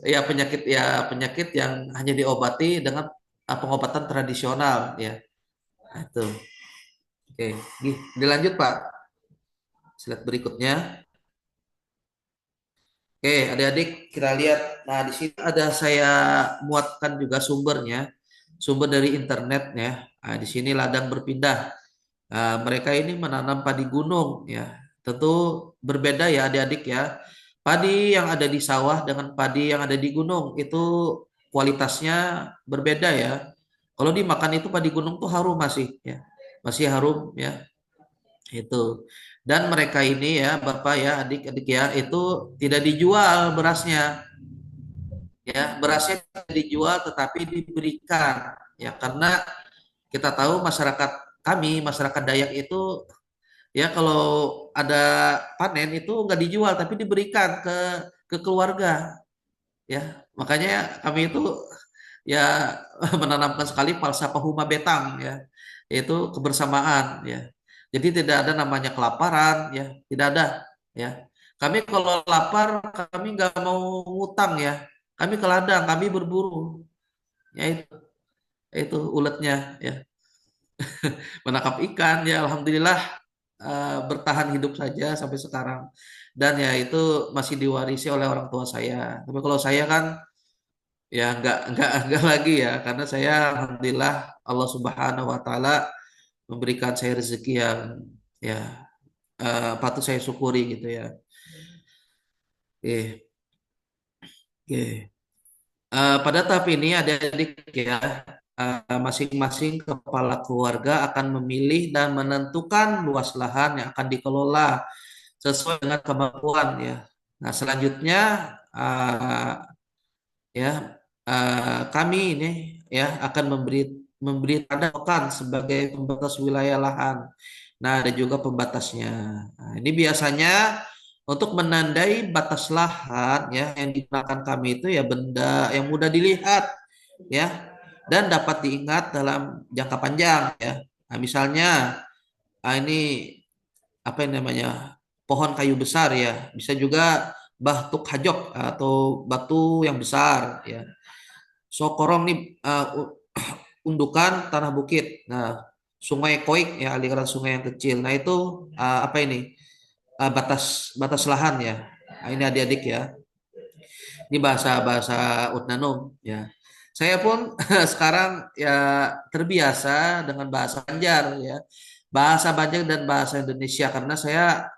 ya penyakit yang hanya diobati dengan pengobatan tradisional ya. Nah, itu. Oke, dilanjut Pak. Slide berikutnya. Oke, adik-adik kita lihat. Nah, di sini ada saya muatkan juga sumbernya, sumber dari internet ya. Nah, di sini ladang berpindah. Nah, mereka ini menanam padi gunung ya. Tentu berbeda ya adik-adik ya. Padi yang ada di sawah dengan padi yang ada di gunung itu kualitasnya berbeda ya. Kalau dimakan itu padi gunung tuh harum masih ya. Masih harum ya. Itu. Dan mereka ini ya, Bapak ya, adik-adik ya, itu tidak dijual berasnya. Ya, berasnya tidak dijual tetapi diberikan. Ya, karena kita tahu masyarakat kami, masyarakat Dayak itu ya kalau ada panen itu nggak dijual tapi diberikan ke keluarga. Ya, makanya kami itu ya menanamkan sekali falsafah huma betang ya, yaitu kebersamaan ya. Jadi tidak ada namanya kelaparan ya, tidak ada ya. Kami kalau lapar kami nggak mau ngutang ya, kami ke ladang, kami berburu. Ya itu uletnya ya, menangkap ikan ya, alhamdulillah bertahan hidup saja sampai sekarang. Dan ya itu masih diwarisi oleh orang tua saya. Tapi kalau saya kan ya enggak lagi ya karena saya alhamdulillah Allah Subhanahu wa taala memberikan saya rezeki yang ya patut saya syukuri gitu ya. Oke, oke. Pada tahap ini adik-adik ya, masing-masing kepala keluarga akan memilih dan menentukan luas lahan yang akan dikelola sesuai dengan kemampuan ya. Nah, selanjutnya uh, ya kami ini ya akan memberi tanda token sebagai pembatas wilayah lahan. Nah, ada juga pembatasnya. Nah, ini biasanya untuk menandai batas lahan ya yang digunakan kami itu ya benda yang mudah dilihat ya dan dapat diingat dalam jangka panjang ya. Nah, misalnya ini apa yang namanya pohon kayu besar ya, bisa juga batuk hajok atau batu yang besar ya. Sokorong nih undukan tanah bukit. Nah, sungai Koik ya aliran sungai yang kecil. Nah, itu apa ini? Batas batas lahan ya. Nah, ini adik-adik ya. Ini bahasa-bahasa Utnanum ya. Saya pun sekarang ya terbiasa dengan bahasa Banjar ya. Bahasa Banjar dan bahasa Indonesia karena saya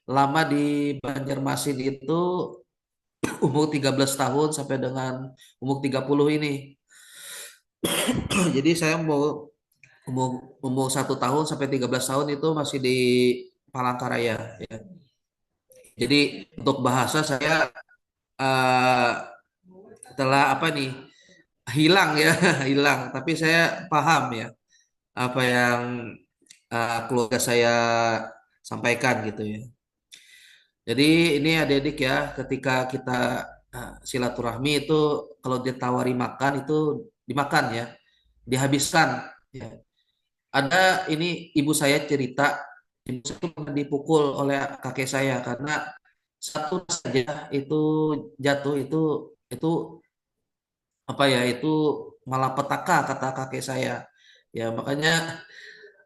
lama di Banjarmasin itu umur 13 tahun sampai dengan umur 30 ini. Jadi saya mau umur 1 tahun sampai 13 tahun itu masih di Palangkaraya ya. Jadi untuk bahasa saya eh, telah apa nih hilang ya, hilang. Tapi saya paham ya apa yang keluarga saya sampaikan gitu ya. Jadi ini adik-adik ya, ketika kita silaturahmi itu kalau ditawari makan itu dimakan ya, dihabiskan. Ya. Ada ini ibu saya cerita, ibu saya itu pernah dipukul oleh kakek saya karena satu saja itu jatuh itu apa ya itu malapetaka kata kakek saya. Ya makanya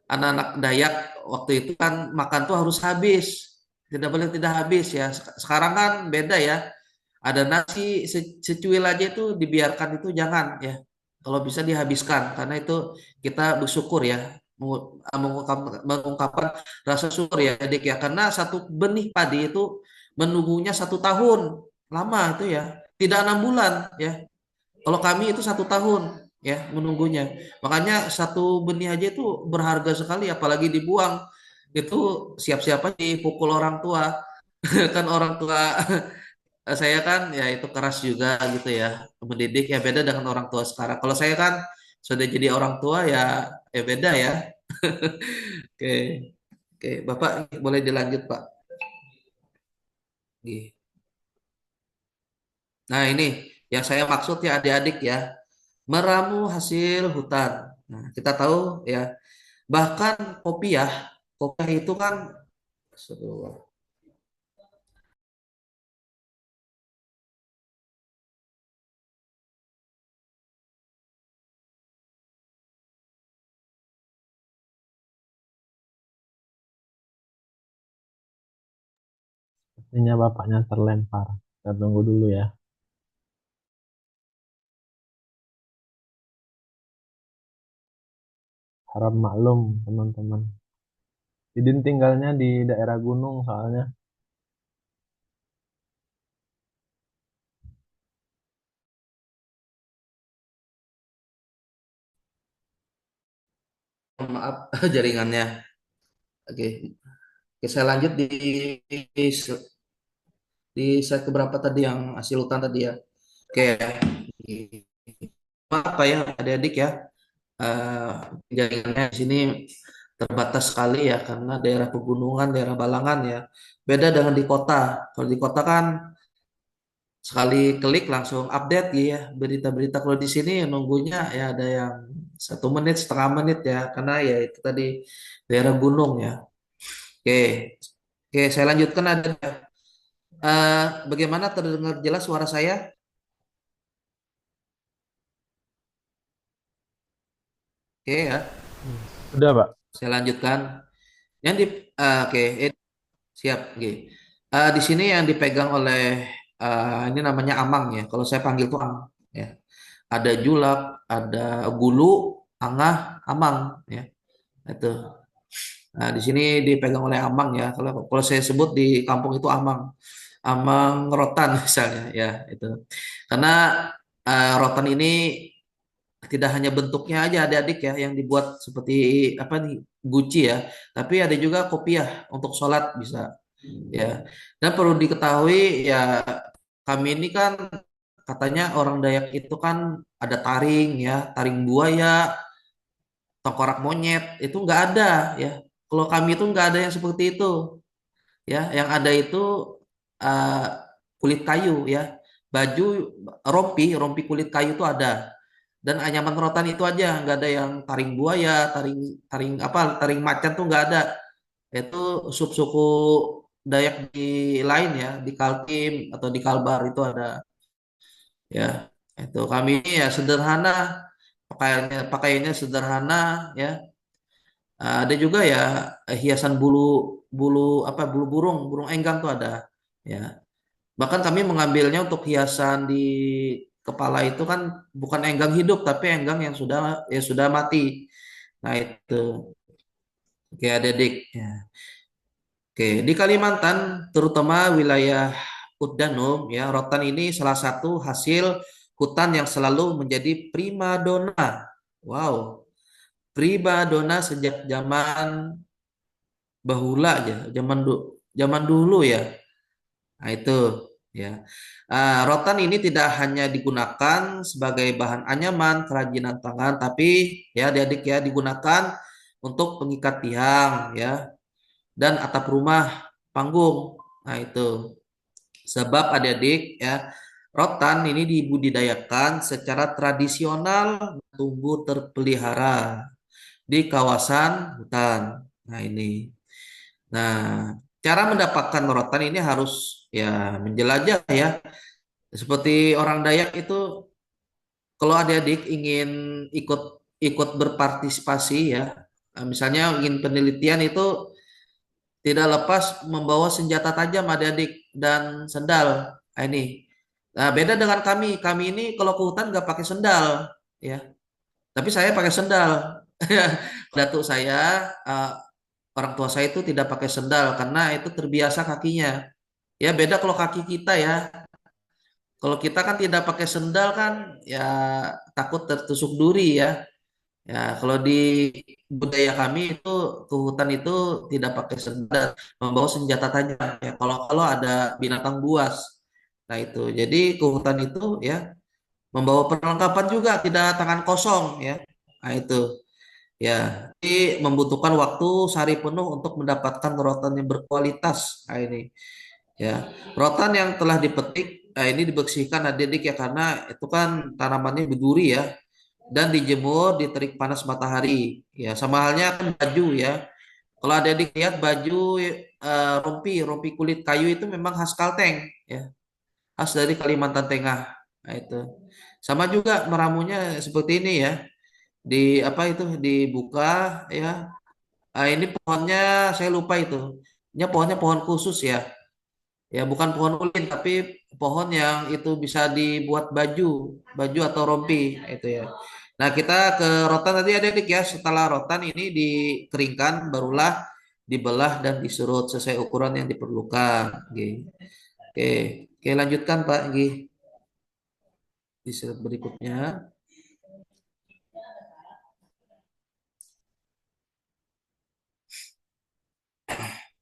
anak-anak Dayak waktu itu kan makan tuh harus habis, tidak boleh tidak habis ya. Sekarang kan beda ya. Ada nasi secuil aja itu dibiarkan itu jangan ya. Kalau bisa dihabiskan karena itu kita bersyukur ya mengungkapkan rasa syukur ya adik ya karena satu benih padi itu menunggunya 1 tahun lama itu ya tidak 6 bulan ya kalau kami itu 1 tahun ya menunggunya. Makanya satu benih aja itu berharga sekali, apalagi dibuang. Itu siap-siap aja dipukul orang tua. Kan orang tua saya kan ya itu keras juga gitu ya. Mendidik ya beda dengan orang tua sekarang. Kalau saya kan sudah jadi orang tua ya beda ya. Oke. Oke, Bapak boleh dilanjut, Pak. Oke. Nah, ini yang saya maksud ya adik-adik ya. Meramu hasil hutan. Nah, kita tahu ya, bahkan kopiah itu kan Sepertinya bapaknya terlempar. Kita tunggu dulu ya. Harap maklum teman-teman. Didin tinggalnya di daerah gunung soalnya. maaf jaringannya. Oke, Oke saya lanjut di slide keberapa tadi yang hasil hutan tadi ya. Oke, apa ya adik-adik ya, eh, jaringannya di sini terbatas sekali ya karena daerah pegunungan, daerah Balangan ya. Beda dengan di kota. Kalau di kota kan sekali klik langsung update gitu ya berita-berita. Kalau di sini nunggunya ya ada yang 1 menit, setengah menit ya karena ya itu tadi daerah gunung ya. Oke, oke saya lanjutkan ada bagaimana terdengar jelas suara saya? Oke ya, Udah, Pak. saya lanjutkan. Yang di oke siap. Oke. Di sini yang dipegang oleh ini namanya amang ya. Kalau saya panggil tuh amang ya. Ada julak, ada gulu, angah, amang ya. Itu. Nah, di sini dipegang oleh amang ya. Kalau saya sebut di kampung itu amang. Amang rotan misalnya ya itu. Karena rotan ini tidak hanya bentuknya aja adik-adik ya yang dibuat seperti apa nih guci ya, tapi ada juga kopiah untuk sholat bisa ya. Dan perlu diketahui ya kami ini kan katanya orang Dayak itu kan ada taring ya, taring buaya, tengkorak monyet itu nggak ada ya. Kalau kami itu nggak ada yang seperti itu ya. Yang ada itu uh, kulit kayu ya, baju rompi rompi kulit kayu itu ada. Dan anyaman rotan itu aja, nggak ada yang taring buaya, taring taring apa, taring macan tuh nggak ada. Itu suku Dayak di lain ya, di Kaltim atau di Kalbar itu ada ya. Itu kami ini ya sederhana, pakaiannya sederhana ya. Ada juga ya hiasan bulu bulu apa bulu burung burung enggang tuh ada ya. Bahkan kami mengambilnya untuk hiasan di kepala itu kan bukan enggang hidup tapi enggang yang sudah mati. Nah itu oke adik-adik ya. Oke di Kalimantan terutama wilayah Uddanum ya rotan ini salah satu hasil hutan yang selalu menjadi primadona. Wow, primadona sejak zaman bahula aja, zaman dulu ya. Nah, itu ya. Rotan ini tidak hanya digunakan sebagai bahan anyaman, kerajinan tangan, tapi ya adik-adik ya digunakan untuk pengikat tiang ya dan atap rumah, panggung. Nah, itu. Sebab adik-adik ya, rotan ini dibudidayakan secara tradisional tumbuh terpelihara di kawasan hutan. Nah, ini. Nah, cara mendapatkan rotan ini harus ya menjelajah ya. Seperti orang Dayak itu kalau adik-adik ingin ikut ikut berpartisipasi ya, misalnya ingin penelitian itu tidak lepas membawa senjata tajam adik-adik dan sendal. Nah, ini. Nah, beda dengan kami. Kami ini kalau ke hutan nggak pakai sendal ya. Tapi saya pakai sendal. Datuk saya, orang tua saya itu tidak pakai sendal karena itu terbiasa kakinya. Ya beda kalau kaki kita ya. Kalau kita kan tidak pakai sendal kan ya takut tertusuk duri ya. Ya kalau di budaya kami itu ke hutan itu tidak pakai sendal, membawa senjata tajam. Ya kalau ada binatang buas. Nah itu. Jadi ke hutan itu ya membawa perlengkapan juga, tidak tangan kosong ya. Nah itu. Ya, jadi membutuhkan waktu sehari penuh untuk mendapatkan rotan yang berkualitas. Nah, ini. Ya, rotan yang telah dipetik, nah ini dibersihkan adik-adik ya karena itu kan tanamannya berduri ya dan dijemur di terik panas matahari. Ya, sama halnya kan baju ya. Kalau adik-adik lihat baju rompi kulit kayu itu memang khas Kalteng ya, khas dari Kalimantan Tengah. Nah, itu. Sama juga meramunya seperti ini ya. Di apa itu dibuka ya. Ini pohonnya saya lupa itu. Ini pohonnya pohon khusus ya. Ya, bukan pohon ulin, tapi pohon yang itu bisa dibuat baju atau rompi itu ya. Nah, kita ke rotan tadi adik-adik ya. Setelah rotan ini dikeringkan, barulah dibelah dan disurut sesuai ukuran yang diperlukan. Oke, oke, oke lanjutkan Pak. Di slide berikutnya.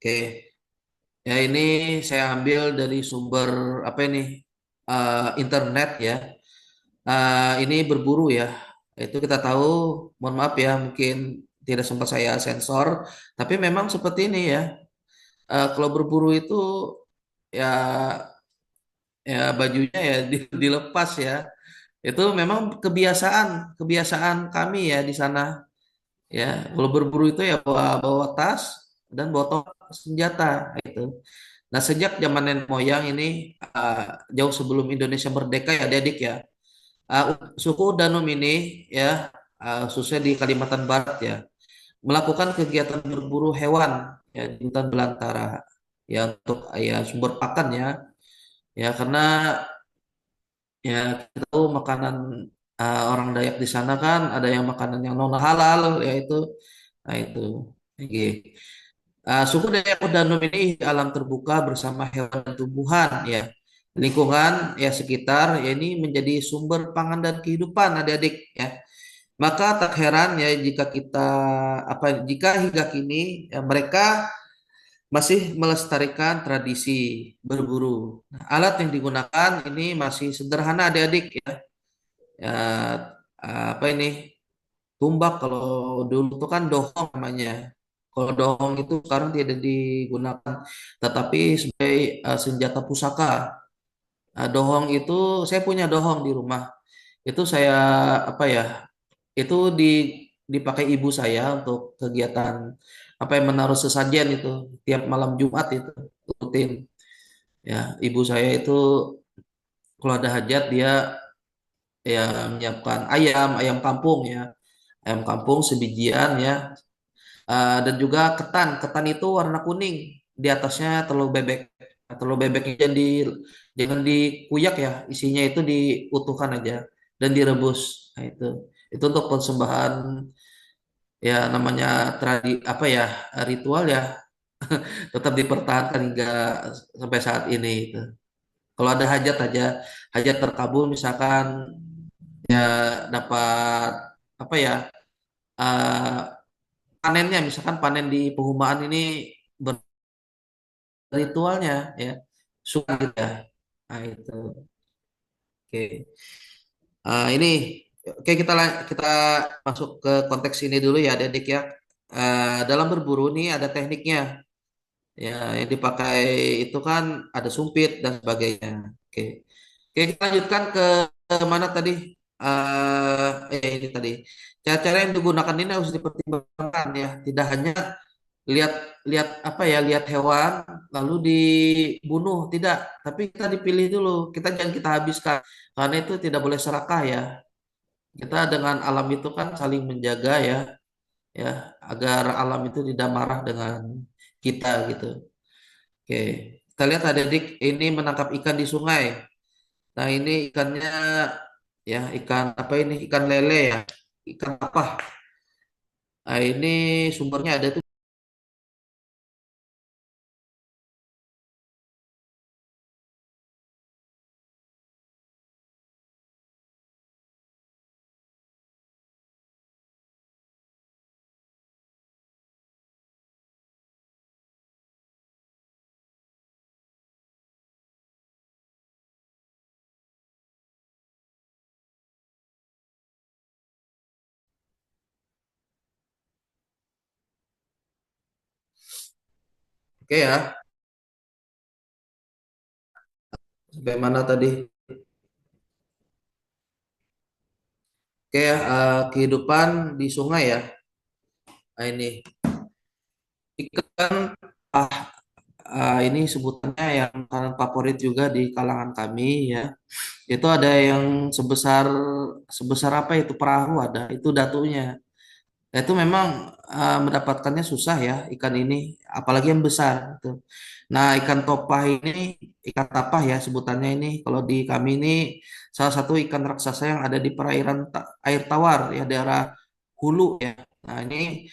Oke, ya ini saya ambil dari sumber apa ini internet ya. Ini berburu ya. Itu kita tahu, mohon maaf ya, mungkin tidak sempat saya sensor, tapi memang seperti ini ya. Kalau berburu itu ya bajunya ya dilepas ya. Itu memang kebiasaan kebiasaan kami ya di sana ya. Kalau berburu itu ya bawa bawa tas dan bawa senjata itu. Nah, sejak zaman nenek moyang ini jauh sebelum Indonesia merdeka ya adik ya. Suku Danum ini ya khususnya di Kalimantan Barat ya melakukan kegiatan berburu hewan ya di hutan belantara ya untuk ya sumber pakan ya karena ya kita tahu makanan orang Dayak di sana kan ada yang makanan yang non halal yaitu nah itu. Oke. Suku Dayak Odanum ini alam terbuka bersama hewan dan tumbuhan ya. Lingkungan ya sekitar ya ini menjadi sumber pangan dan kehidupan adik-adik ya. Maka tak heran ya jika hingga kini ya, mereka masih melestarikan tradisi berburu. Nah, alat yang digunakan ini masih sederhana adik-adik ya. Ya, apa ini? Tumbak kalau dulu itu kan dohong namanya. Kalau dohong itu sekarang tidak digunakan, tetapi sebagai senjata pusaka. Nah, dohong itu saya punya dohong di rumah. Itu saya apa ya? Itu dipakai ibu saya untuk kegiatan apa yang menaruh sesajen itu tiap malam Jumat itu rutin. Ya, ibu saya itu kalau ada hajat dia ya menyiapkan ayam kampung ya, ayam kampung sebijian ya. Dan juga ketan. Ketan itu warna kuning. Di atasnya telur bebek. Nah, telur bebeknya jangan dikuyak ya. Isinya itu diutuhkan aja dan direbus. Nah, itu untuk persembahan ya namanya apa ya ritual ya tetap dipertahankan hingga sampai saat ini itu. Kalau ada hajat aja, hajat terkabul misalkan ya dapat apa ya eh, panennya misalkan panen di perumahan ini ritualnya ya suka gitu ya. Nah, itu oke. Ini oke kita masuk ke konteks ini dulu ya adik ya. Dalam berburu ini ada tekniknya ya yang dipakai itu kan ada sumpit dan sebagainya. Oke. Oke, kita lanjutkan ke mana tadi. Ini tadi cara-cara yang digunakan ini harus dipertimbangkan ya, tidak hanya lihat lihat apa ya lihat hewan lalu dibunuh tidak, tapi kita dipilih dulu, kita jangan kita habiskan karena itu tidak boleh serakah ya. Kita dengan alam itu kan saling menjaga ya, ya agar alam itu tidak marah dengan kita gitu. Oke, kita lihat adik ini menangkap ikan di sungai. Nah ini ikannya ya ikan apa ini ikan lele ya, ikan apa. Nah ini sumbernya ada tuh. Oke ya, sampai mana tadi? Oke ya, kehidupan di sungai ya. Nah, ini ikan ah, ini sebutannya yang makanan favorit juga di kalangan kami ya. Itu ada yang sebesar sebesar apa itu perahu ada, itu datunya. Nah, itu memang mendapatkannya susah ya ikan ini, apalagi yang besar gitu. Nah, ikan topah ini, ikan tapah ya sebutannya ini. Kalau di kami ini salah satu ikan raksasa yang ada di perairan air tawar ya daerah hulu ya. Nah, ini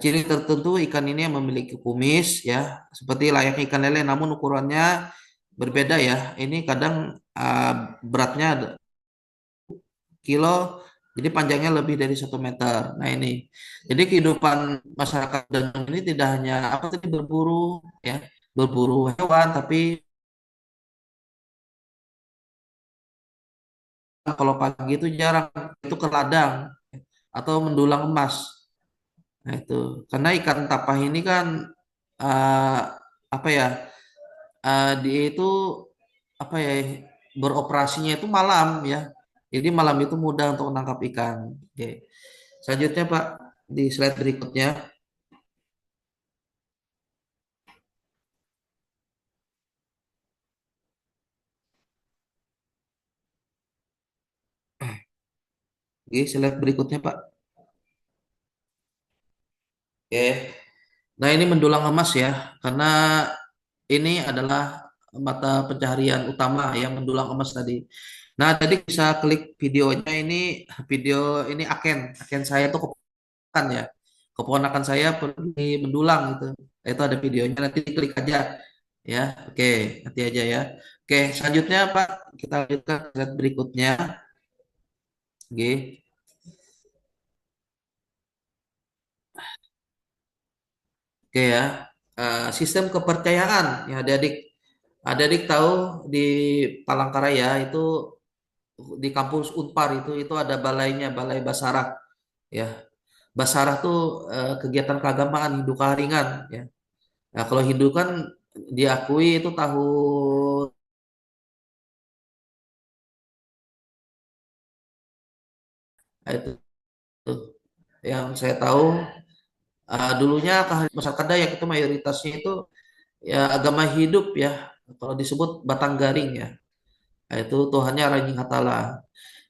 ciri tertentu ikan ini yang memiliki kumis ya, seperti layaknya ikan lele, namun ukurannya berbeda ya. Ini kadang beratnya kilo, jadi panjangnya lebih dari 1 meter. Nah ini, jadi kehidupan masyarakat Danang ini tidak hanya apa tadi berburu ya, berburu hewan, tapi kalau pagi itu jarang itu ke ladang atau mendulang emas. Nah itu, karena ikan tapah ini kan uh, apa ya, dia itu apa ya beroperasinya itu malam ya. Jadi malam itu mudah untuk menangkap ikan. Oke. Selanjutnya Pak di slide berikutnya. Oke, slide berikutnya Pak. Oke. Nah ini mendulang emas ya, karena ini adalah mata pencaharian utama yang mendulang emas tadi. Nah tadi bisa klik videonya ini, video ini aken saya tuh keponakan ya, keponakan saya pergi mendulang gitu. Itu ada videonya, nanti klik aja ya. Oke, nanti aja ya. Oke, selanjutnya Pak, kita lanjutkan slide berikutnya. Oke. Oke ya. Sistem kepercayaan ya adik-adik. Adik-adik tahu di Palangkaraya itu di kampus Unpar itu ada balainya, Balai Basarah ya. Basarah tuh kegiatan keagamaan Hindu Kaharingan ya. Nah, kalau Hindu kan diakui itu tahun itu tuh, yang saya tahu dulunya masyarakat Dayak itu mayoritasnya itu ya agama hidup ya. Kalau disebut Batang Garing ya. Nah, itu Tuhannya Ranjing Hatala.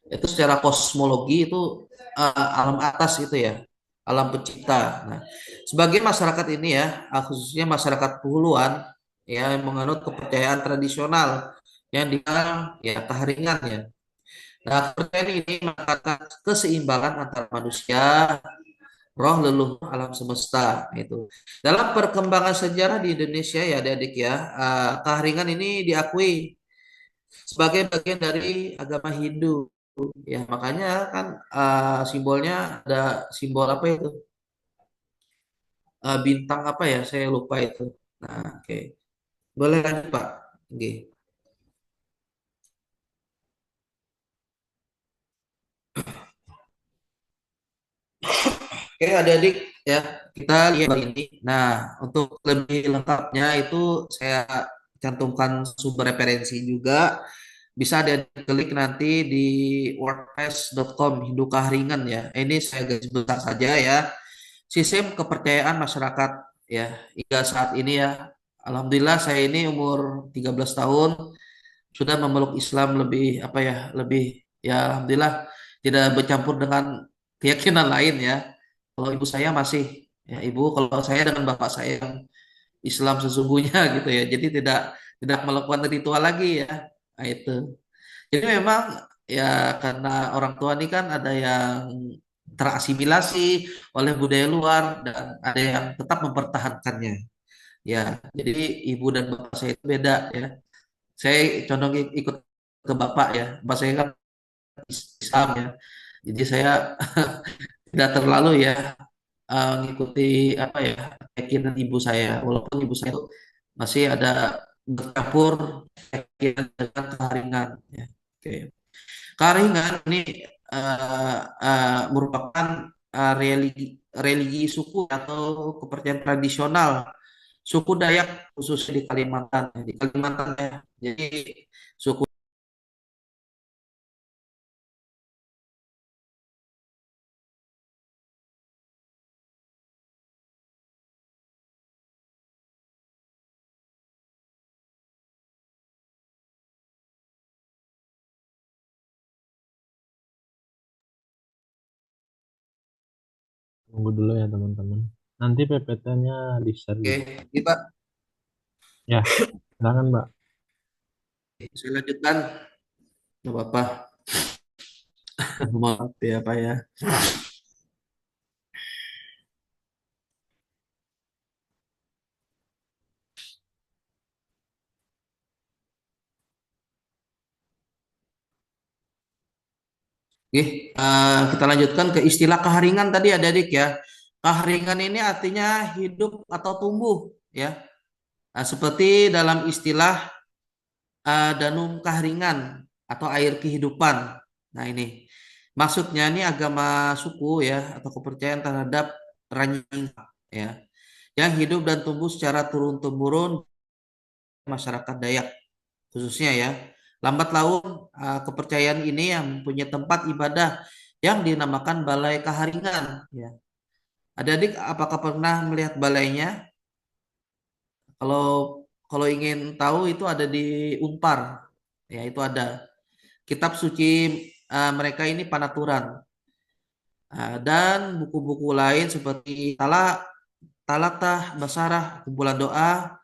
Itu secara kosmologi itu alam atas itu ya, alam pencipta. Nah, sebagai masyarakat ini ya, khususnya masyarakat Puhuluan ya yang menganut kepercayaan tradisional yang dikenal ya keharingan ya. Nah, kepercayaan ini mengatakan keseimbangan antara manusia, roh, leluhur, alam semesta itu. Dalam perkembangan sejarah di Indonesia ya adik-adik ya, keharingan ini diakui sebagai bagian dari agama Hindu. Ya, makanya kan simbolnya ada simbol apa itu? Bintang apa ya? Saya lupa itu. Nah, oke. Boleh lanjut, Pak. Oke. Oke, adik-adik ya, kita lihat ini. Nah, untuk lebih lengkapnya itu saya cantumkan sumber referensi juga. Bisa ada klik nanti di wordpress.com Hindu Kahringan ya. Ini saya garis besar saja ya. Sistem kepercayaan masyarakat ya hingga saat ini ya. Alhamdulillah saya ini umur 13 tahun sudah memeluk Islam lebih apa ya, lebih ya alhamdulillah tidak bercampur dengan keyakinan lain ya. Kalau ibu saya masih ya ibu, kalau saya dengan bapak saya yang Islam sesungguhnya gitu ya. Jadi tidak melakukan ritual lagi ya. Nah, itu. Jadi memang ya karena orang tua ini kan ada yang terasimilasi oleh budaya luar dan ada yang tetap mempertahankannya. Ya, jadi ibu dan bapak saya itu beda ya. Saya condong ikut ke bapak ya. Bapak saya kan Islam ya. Jadi saya tidak terlalu ya mengikuti apa ya keyakinan ibu saya. Walaupun ibu saya itu masih ada bercampur keyakinan dengan keharingan. Ya. Oke. Keharingan ini merupakan religi religi suku atau kepercayaan tradisional suku Dayak khususnya di Kalimantan. Di Kalimantan ya. Jadi suku Tunggu dulu ya teman-teman. Nanti PPT-nya di-share oke, juga. kita Ya, silakan Mbak. saya lanjutkan. Nggak apa-apa. Maaf ya Pak ya. Oke, kita lanjutkan ke istilah keharingan tadi adik-adik ya. Keharingan ini artinya hidup atau tumbuh ya. Nah, seperti dalam istilah danum kaharingan atau air kehidupan. Nah, ini maksudnya ini agama suku ya atau kepercayaan terhadap Ranying ya yang hidup dan tumbuh secara turun-temurun masyarakat Dayak khususnya ya. Lambat laun kepercayaan ini yang punya tempat ibadah yang dinamakan Balai Kaharingan ya. Adik-adik apakah pernah melihat balainya? Kalau kalau ingin tahu itu ada di Unpar. Ya, itu ada. Kitab suci mereka ini Panaturan. Dan buku-buku lain seperti Talatah, Basarah, kumpulan doa,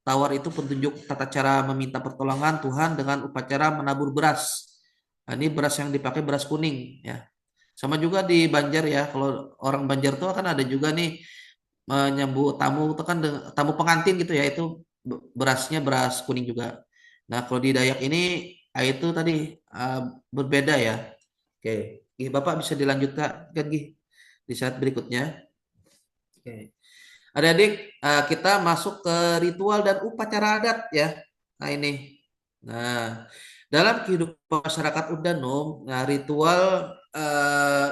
Tawar itu petunjuk tata cara meminta pertolongan Tuhan dengan upacara menabur beras. Nah, ini beras yang dipakai beras kuning ya. Sama juga di Banjar ya. Kalau orang Banjar tuh kan ada juga nih menyambut tamu itu kan tamu pengantin gitu ya, itu berasnya beras kuning juga. Nah, kalau di Dayak ini itu tadi uh, berbeda ya. Oke, Bapak bisa dilanjutkan kan di saat berikutnya. Oke. Adik-adik, kita masuk ke ritual dan upacara adat ya. Nah, ini. Nah, dalam kehidupan masyarakat Udanum, nah ritual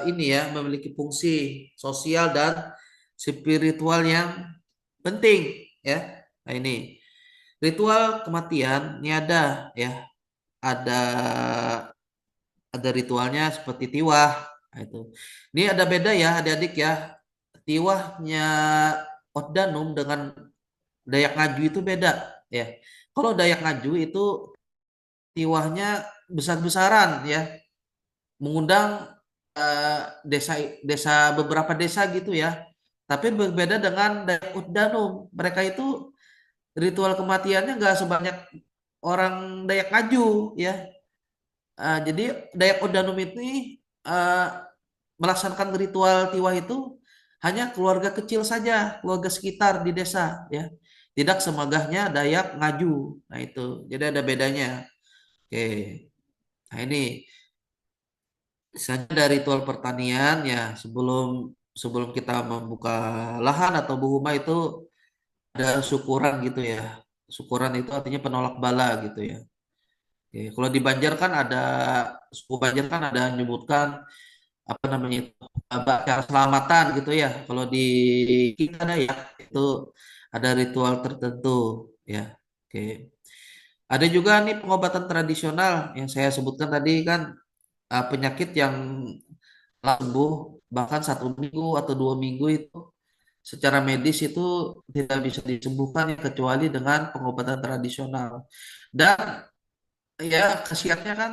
ini ya memiliki fungsi sosial dan spiritual yang penting ya. Nah, ini ritual kematian ini ada ya, ada ritualnya seperti tiwah. Nah, itu. Ini ada beda ya adik-adik ya. Tiwahnya Oddanum dengan Dayak Ngaju itu beda ya. Kalau Dayak Ngaju itu tiwahnya besar-besaran ya, mengundang desa desa beberapa desa gitu ya. Tapi berbeda dengan Dayak Oddanum. Mereka itu ritual kematiannya nggak sebanyak orang Dayak Ngaju ya. Jadi Dayak Oddanum ini melaksanakan ritual tiwah itu hanya keluarga kecil saja, keluarga sekitar di desa ya. Tidak semegahnya Dayak Ngaju. Nah itu. Jadi ada bedanya. Oke. Nah ini misalnya dari ritual pertanian ya, sebelum sebelum kita membuka lahan atau berumah itu ada syukuran gitu ya. Syukuran itu artinya penolak bala gitu ya. Oke, kalau di Banjar kan ada suku Banjar kan ada menyebutkan apa namanya itu baca selamatan gitu ya. Kalau di kita ada ya itu ada ritual tertentu ya. Oke. Ada juga nih pengobatan tradisional yang saya sebutkan tadi kan, penyakit yang sembuh bahkan 1 minggu atau 2 minggu itu secara medis itu tidak bisa disembuhkan ya, kecuali dengan pengobatan tradisional. Dan ya khasiatnya kan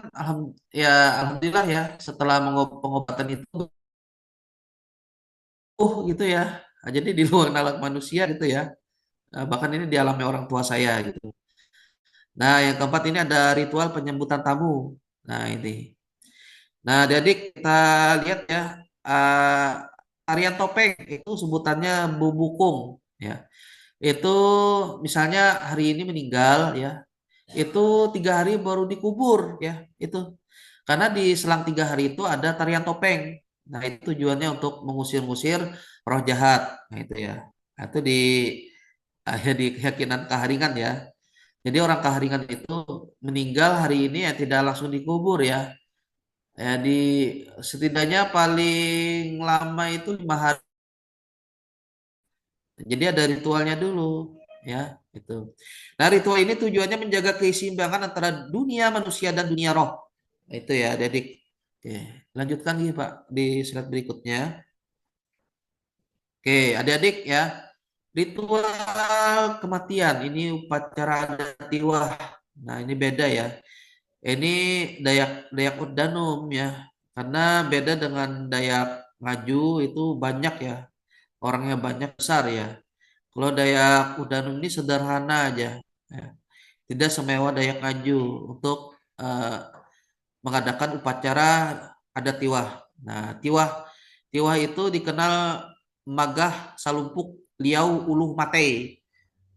ya alhamdulillah ya setelah pengobatan itu gitu ya. Nah, jadi di luar nalar manusia gitu ya. Bahkan ini dialami orang tua saya gitu. Nah, yang keempat ini ada ritual penyambutan tamu. Nah, ini. Nah, jadi kita lihat ya, uh, tarian topeng itu sebutannya bubukung ya. Itu misalnya hari ini meninggal ya, itu 3 hari baru dikubur ya, itu. Karena di selang 3 hari itu ada tarian topeng. Nah, itu tujuannya untuk mengusir-ngusir roh jahat. Nah, itu ya. Nah, itu di keyakinan Kaharingan ya. Jadi orang Kaharingan itu meninggal hari ini ya tidak langsung dikubur ya. Ya di setidaknya paling lama itu 5 hari. Jadi ada ritualnya dulu ya itu. Nah, ritual ini tujuannya menjaga keseimbangan antara dunia manusia dan dunia roh. Nah, itu ya, Dedik. Oke, lanjutkan nih Pak di slide berikutnya. Oke, adik-adik ya. Ritual kematian ini upacara adat tiwah. Nah, ini beda ya. Ini Dayak Dayak Oddanum ya. Karena beda dengan Dayak Ngaju itu banyak ya. Orangnya banyak besar ya. Kalau Dayak Oddanum ini sederhana aja ya. Tidak semewah Dayak Ngaju untuk mengadakan upacara adat tiwah. Nah, tiwah tiwah itu dikenal Magah Salumpuk Liau Uluh Matei,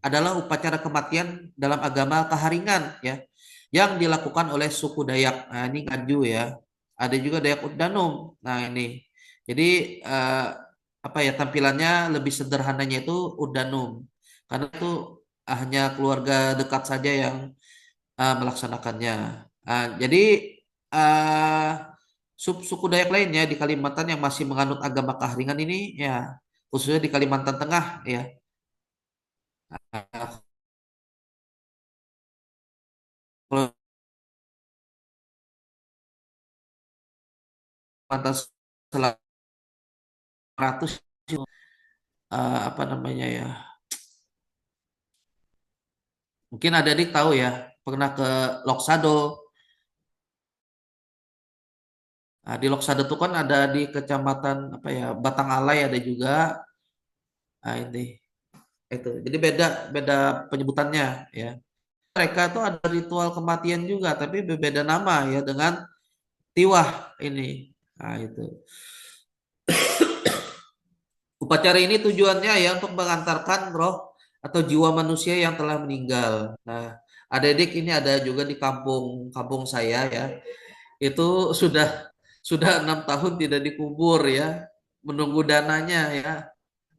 adalah upacara kematian dalam agama Kaharingan ya, yang dilakukan oleh suku Dayak. Nah, ini Ngaju ya. Ada juga Dayak Oddanum. Nah, ini. Jadi apa ya, tampilannya lebih sederhananya itu Oddanum. Karena itu hanya keluarga dekat saja yang melaksanakannya. Jadi uh, suku Dayak lainnya di Kalimantan yang masih menganut agama Kaharingan ini ya, khususnya di Kalimantan Tengah ya. Uh, Kalau Kalimantan Selatan apa namanya ya? Mungkin ada adik tahu ya, pernah ke Loksado. Nah, di Loksado itu kan ada di kecamatan apa ya, Batangalai ada juga. Nah, ini itu. Jadi beda beda penyebutannya ya. Mereka tuh ada ritual kematian juga, tapi berbeda nama ya dengan tiwah ini. Nah, itu. Upacara ini tujuannya ya untuk mengantarkan roh atau jiwa manusia yang telah meninggal. Nah, adik-adik ini ada juga di kampung kampung saya ya. Itu sudah 6 tahun tidak dikubur ya, menunggu dananya ya.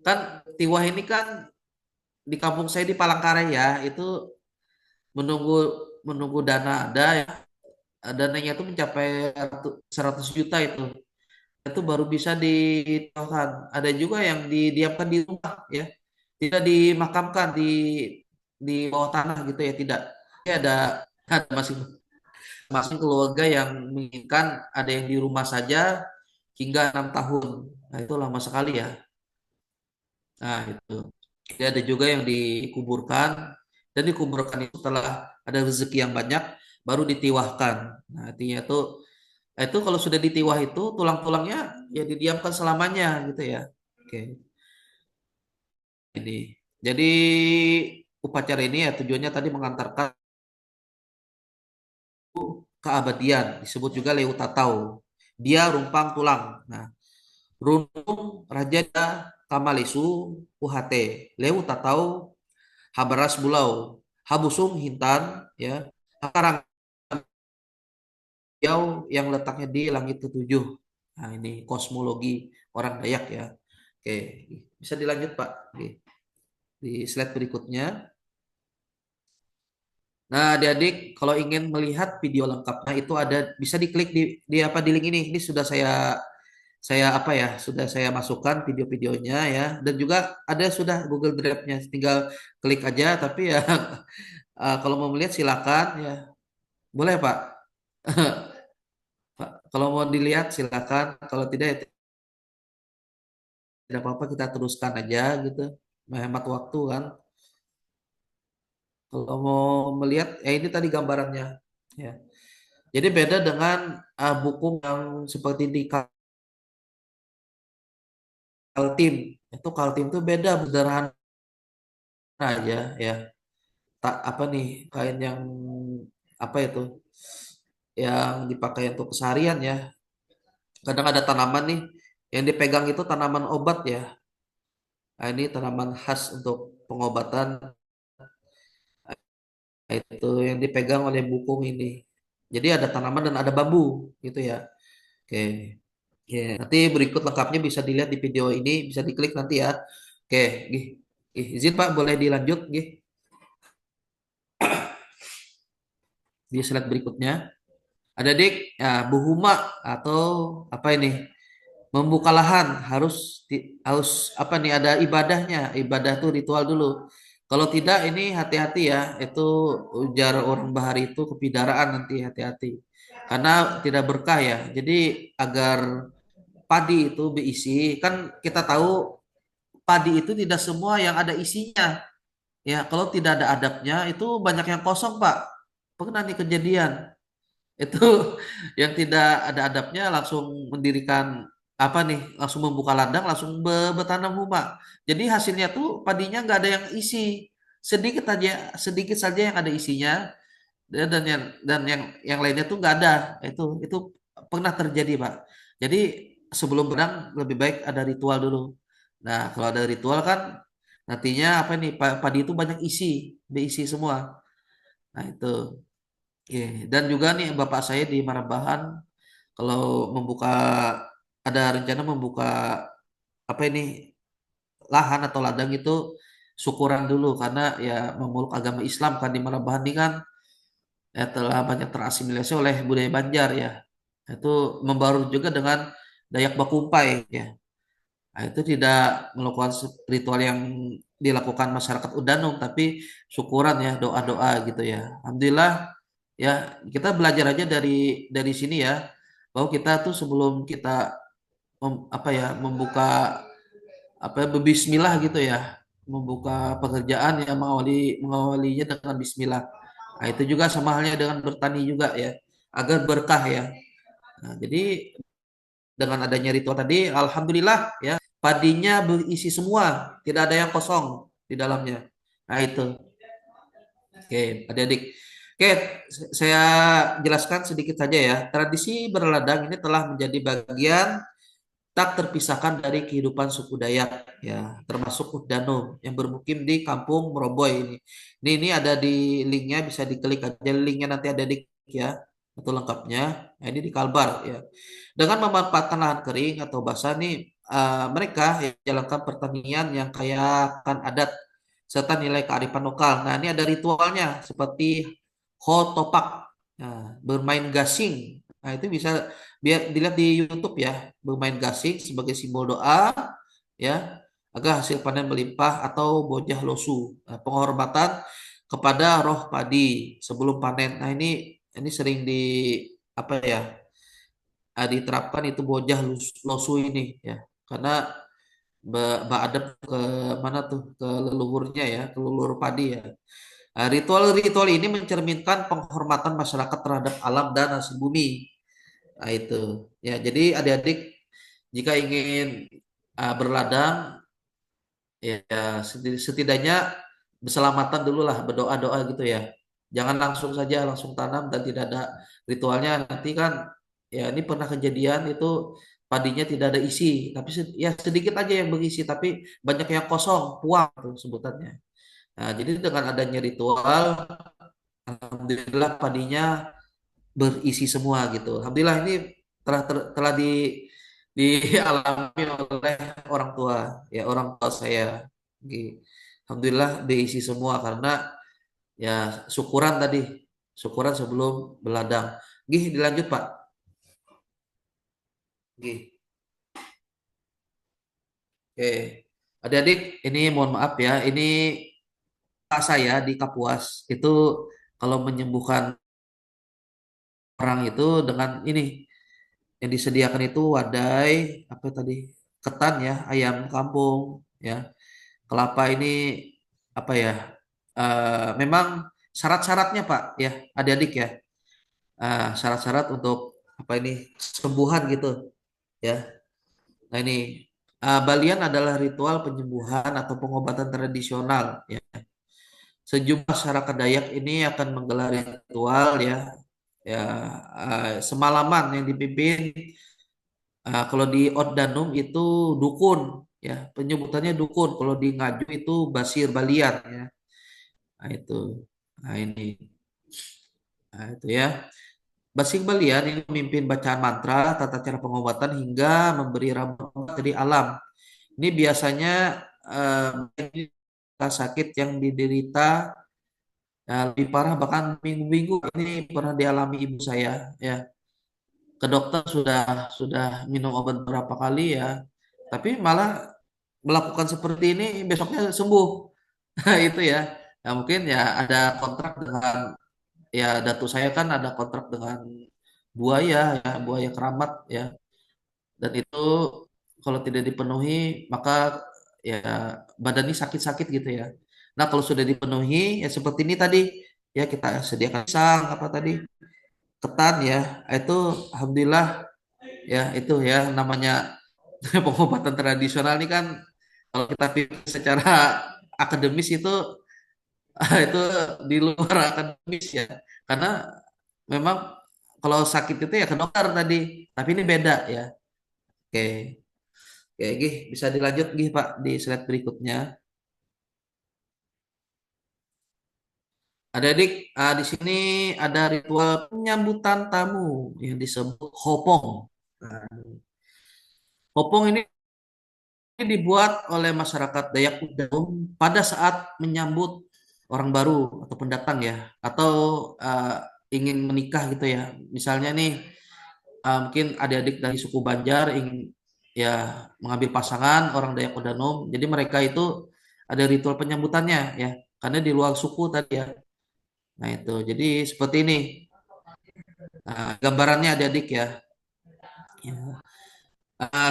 Kan Tiwah ini kan di kampung saya di Palangkaraya itu menunggu menunggu dana ada ya. Dananya itu mencapai 100 juta itu baru bisa ditahan. Ada juga yang didiamkan di rumah ya, tidak dimakamkan di bawah tanah gitu ya, tidak. Jadi ada masing-masing keluarga yang menginginkan ada yang di rumah saja hingga 6 tahun. Nah, itu lama sekali ya. Nah, itu. Jadi ada juga yang dikuburkan dan dikuburkan itu setelah ada rezeki yang banyak baru ditiwahkan. Nah, artinya itu kalau sudah ditiwah itu tulang-tulangnya ya didiamkan selamanya gitu ya. Oke, ini. Jadi upacara ini ya tujuannya tadi mengantarkan keabadian, disebut juga Leu Tatau. Dia rumpang tulang. Nah, runung raja kamalisu uhate. Leu Tatau habaras bulau. Habusung hintan ya. Akarang jauh yang letaknya di langit ketujuh. Nah, ini kosmologi orang Dayak ya. Oke, bisa dilanjut Pak. Oke. Di slide berikutnya. Nah, adik-adik kalau ingin melihat video lengkapnya itu ada bisa diklik di apa di link ini. Ini sudah saya apa ya, sudah saya masukkan video-videonya ya dan juga ada sudah Google Drive-nya. Tinggal klik aja tapi ya kalau mau melihat silakan ya. Boleh, Pak. Pak, kalau mau dilihat silakan, kalau tidak ya tidak apa-apa kita teruskan aja gitu. Menghemat waktu kan. Kalau mau melihat ya ini tadi gambarannya ya. Jadi beda dengan buku yang seperti di Kaltim. Itu Kaltim itu beda sederhana aja ya. Tak apa nih kain yang apa itu yang dipakai untuk keseharian ya. Kadang ada tanaman nih yang dipegang itu tanaman obat ya. Nah, ini tanaman khas untuk pengobatan. Nah, itu yang dipegang oleh bukung ini. Jadi ada tanaman dan ada bambu gitu ya. Oke. Oke, nanti berikut lengkapnya bisa dilihat di video ini, bisa diklik nanti ya. Oke, gih. Izin Pak, boleh dilanjut, gih, di slide berikutnya. Ada dik, ya, buhuma atau apa ini? Membuka lahan harus apa nih? Ada ibadahnya, ibadah tuh ritual dulu. Kalau tidak ini hati-hati ya, itu ujar orang Bahari itu kepidaraan nanti hati-hati. Karena tidak berkah ya. Jadi agar padi itu berisi, kan kita tahu padi itu tidak semua yang ada isinya. Ya, kalau tidak ada adabnya itu banyak yang kosong, Pak. Pernah nih kejadian. Itu yang tidak ada adabnya langsung mendirikan apa nih? Langsung membuka ladang, langsung bertanam huma. Jadi hasilnya tuh padinya nggak ada yang isi. Sedikit saja yang ada isinya dan yang lainnya tuh nggak ada. Itu pernah terjadi, Pak. Jadi sebelum benang lebih baik ada ritual dulu. Nah, kalau ada ritual kan nantinya apa nih padi itu banyak diisi semua. Nah, itu. Oke. Dan juga nih bapak saya di Marabahan kalau ada rencana membuka apa ini lahan atau ladang itu syukuran dulu karena ya memeluk agama Islam kan di Marabahan ini kan ya telah banyak terasimilasi oleh budaya Banjar ya. Itu membaur juga dengan Dayak Bakumpai ya. Nah, itu tidak melakukan ritual yang dilakukan masyarakat Udanung, tapi syukuran ya, doa-doa gitu ya. Alhamdulillah ya, kita belajar aja dari sini ya, bahwa kita tuh sebelum kita apa ya membuka apa ya, berbismillah gitu ya, membuka pekerjaan yang mengawalinya dengan Bismillah. Nah, itu juga sama halnya dengan bertani juga ya, agar berkah ya. Nah, jadi dengan adanya ritual tadi, alhamdulillah ya, padinya berisi semua, tidak ada yang kosong di dalamnya. Nah, itu. Oke, adik-adik. Oke, saya jelaskan sedikit saja ya. Tradisi berladang ini telah menjadi bagian tak terpisahkan dari kehidupan suku Dayak ya, termasuk Danum yang bermukim di Kampung Meroboy ini. Ini ada di linknya, bisa diklik aja linknya, nanti ada di ya atau lengkapnya. Nah, ini di Kalbar ya. Dengan memanfaatkan lahan kering atau basah nih, mereka yang menjalankan pertanian yang kaya akan adat serta nilai kearifan lokal. Nah, ini ada ritualnya seperti Hotopak, nah, bermain gasing. Nah, itu bisa biar dilihat di YouTube ya, bermain gasing sebagai simbol doa ya, agar hasil panen melimpah, atau bojah losu. Nah, penghormatan kepada roh padi sebelum panen. Nah, ini sering di apa ya? Diterapkan itu bojah losu ini ya. Karena beradab ke mana tuh, ke leluhurnya ya, ke leluhur padi ya. Nah, ritual-ritual ini mencerminkan penghormatan masyarakat terhadap alam dan hasil bumi. Nah, itu. Ya, jadi adik-adik jika ingin berladang ya, setidaknya berselamatan dulu lah, berdoa-doa gitu ya. Jangan langsung saja langsung tanam dan tidak ada ritualnya. Nanti kan ya, ini pernah kejadian itu padinya tidak ada isi, tapi ya sedikit aja yang berisi, tapi banyak yang kosong, puang tuh sebutannya. Nah, jadi dengan adanya ritual, alhamdulillah padinya berisi semua gitu. Alhamdulillah ini telah dialami oleh orang tua ya, orang tua saya. Alhamdulillah diisi semua karena ya syukuran tadi, syukuran sebelum beladang. Dilanjut Pak. Gih. Oke. Adik-adik, ini mohon maaf ya, ini saya di Kapuas itu kalau menyembuhkan orang itu dengan ini yang disediakan itu wadai, apa tadi, ketan ya, ayam kampung ya, kelapa ini apa ya, memang syarat-syaratnya Pak ya, adik-adik ya, syarat-syarat untuk apa ini, sembuhan gitu ya. Nah, ini balian adalah ritual penyembuhan atau pengobatan tradisional ya. Sejumlah masyarakat Dayak ini akan menggelar ritual ya, ya, semalaman yang dipimpin, kalau di Oddanum itu dukun ya, penyebutannya dukun. Kalau di Ngaju itu basir balian ya. Nah, itu. Nah, ini. Nah, itu ya. Basir balian ini memimpin bacaan mantra, tata cara pengobatan hingga memberi ramuan dari alam. Ini biasanya ini sakit yang diderita lebih parah, bahkan minggu-minggu ini pernah dialami ibu saya ya. Ke dokter sudah minum obat berapa kali ya, tapi malah melakukan seperti ini besoknya sembuh. Nah, itu ya. Nah, mungkin ya ada kontrak dengan ya, datu saya kan ada kontrak dengan buaya ya, buaya keramat ya. Dan itu kalau tidak dipenuhi maka ya badan ini sakit-sakit gitu ya. Nah, kalau sudah dipenuhi ya seperti ini tadi ya, kita sediakan pisang apa tadi, ketan ya. Itu alhamdulillah ya, itu ya namanya pengobatan tradisional ini kan, kalau kita pikir secara akademis itu itu di luar akademis ya, karena memang kalau sakit itu ya ke dokter tadi, tapi ini beda ya. Oke, oke, Gih, bisa dilanjut Gih Pak di slide berikutnya. Adik-adik, di sini ada ritual penyambutan tamu yang disebut hopong. Nah, hopong ini dibuat oleh masyarakat Dayak Udam pada saat menyambut orang baru atau pendatang ya, atau uh, ingin menikah gitu ya. Misalnya nih, mungkin adik-adik dari suku Banjar ingin ya mengambil pasangan orang Dayak Udanom, jadi mereka itu ada ritual penyambutannya ya, karena di luar suku tadi ya. Nah, itu jadi seperti ini. Nah, gambarannya adik-adik ya. Ya.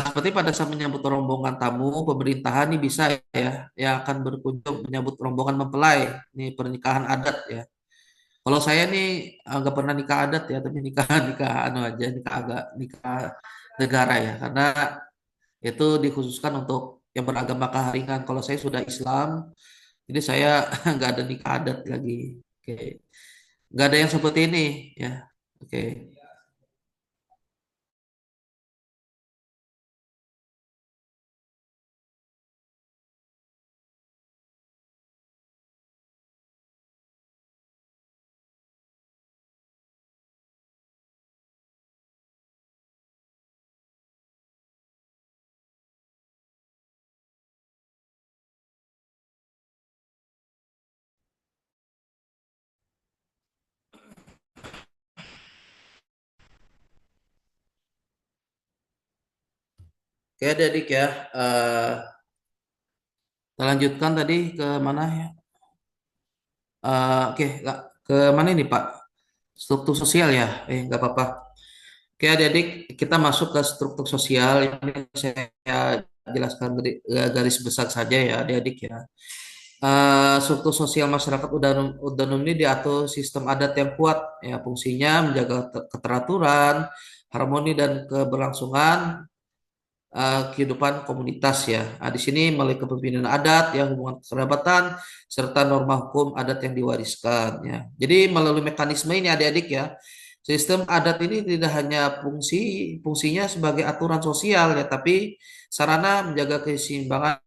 Seperti pada saat menyambut rombongan tamu pemerintahan ini bisa ya, yang akan berkunjung menyambut rombongan mempelai. Ini pernikahan adat ya. Kalau saya nih nggak pernah nikah adat ya, tapi nikah nikah anu aja, nikah agak nikah negara ya, karena itu dikhususkan untuk yang beragama keharingan. Kalau saya sudah Islam, jadi saya nggak ada nikah adat lagi. Oke, nggak ada yang seperti ini ya. Oke. Oke, adik ya. Eh, kita lanjutkan tadi ke mana ya? Oke, ke mana ini Pak? Struktur sosial ya? Nggak apa-apa. Oke, adik-adik, kita masuk ke struktur sosial. Ini saya jelaskan garis besar saja ya, adik-adik ya. Struktur sosial masyarakat Udanum ini diatur sistem adat yang kuat. Ya, fungsinya menjaga keteraturan, harmoni dan keberlangsungan kehidupan komunitas ya. Di sini melalui kepemimpinan adat, ya hubungan kerabatan, serta norma hukum adat yang diwariskan ya. Jadi melalui mekanisme ini adik-adik ya, sistem adat ini tidak hanya fungsinya sebagai aturan sosial ya, tapi sarana menjaga keseimbangan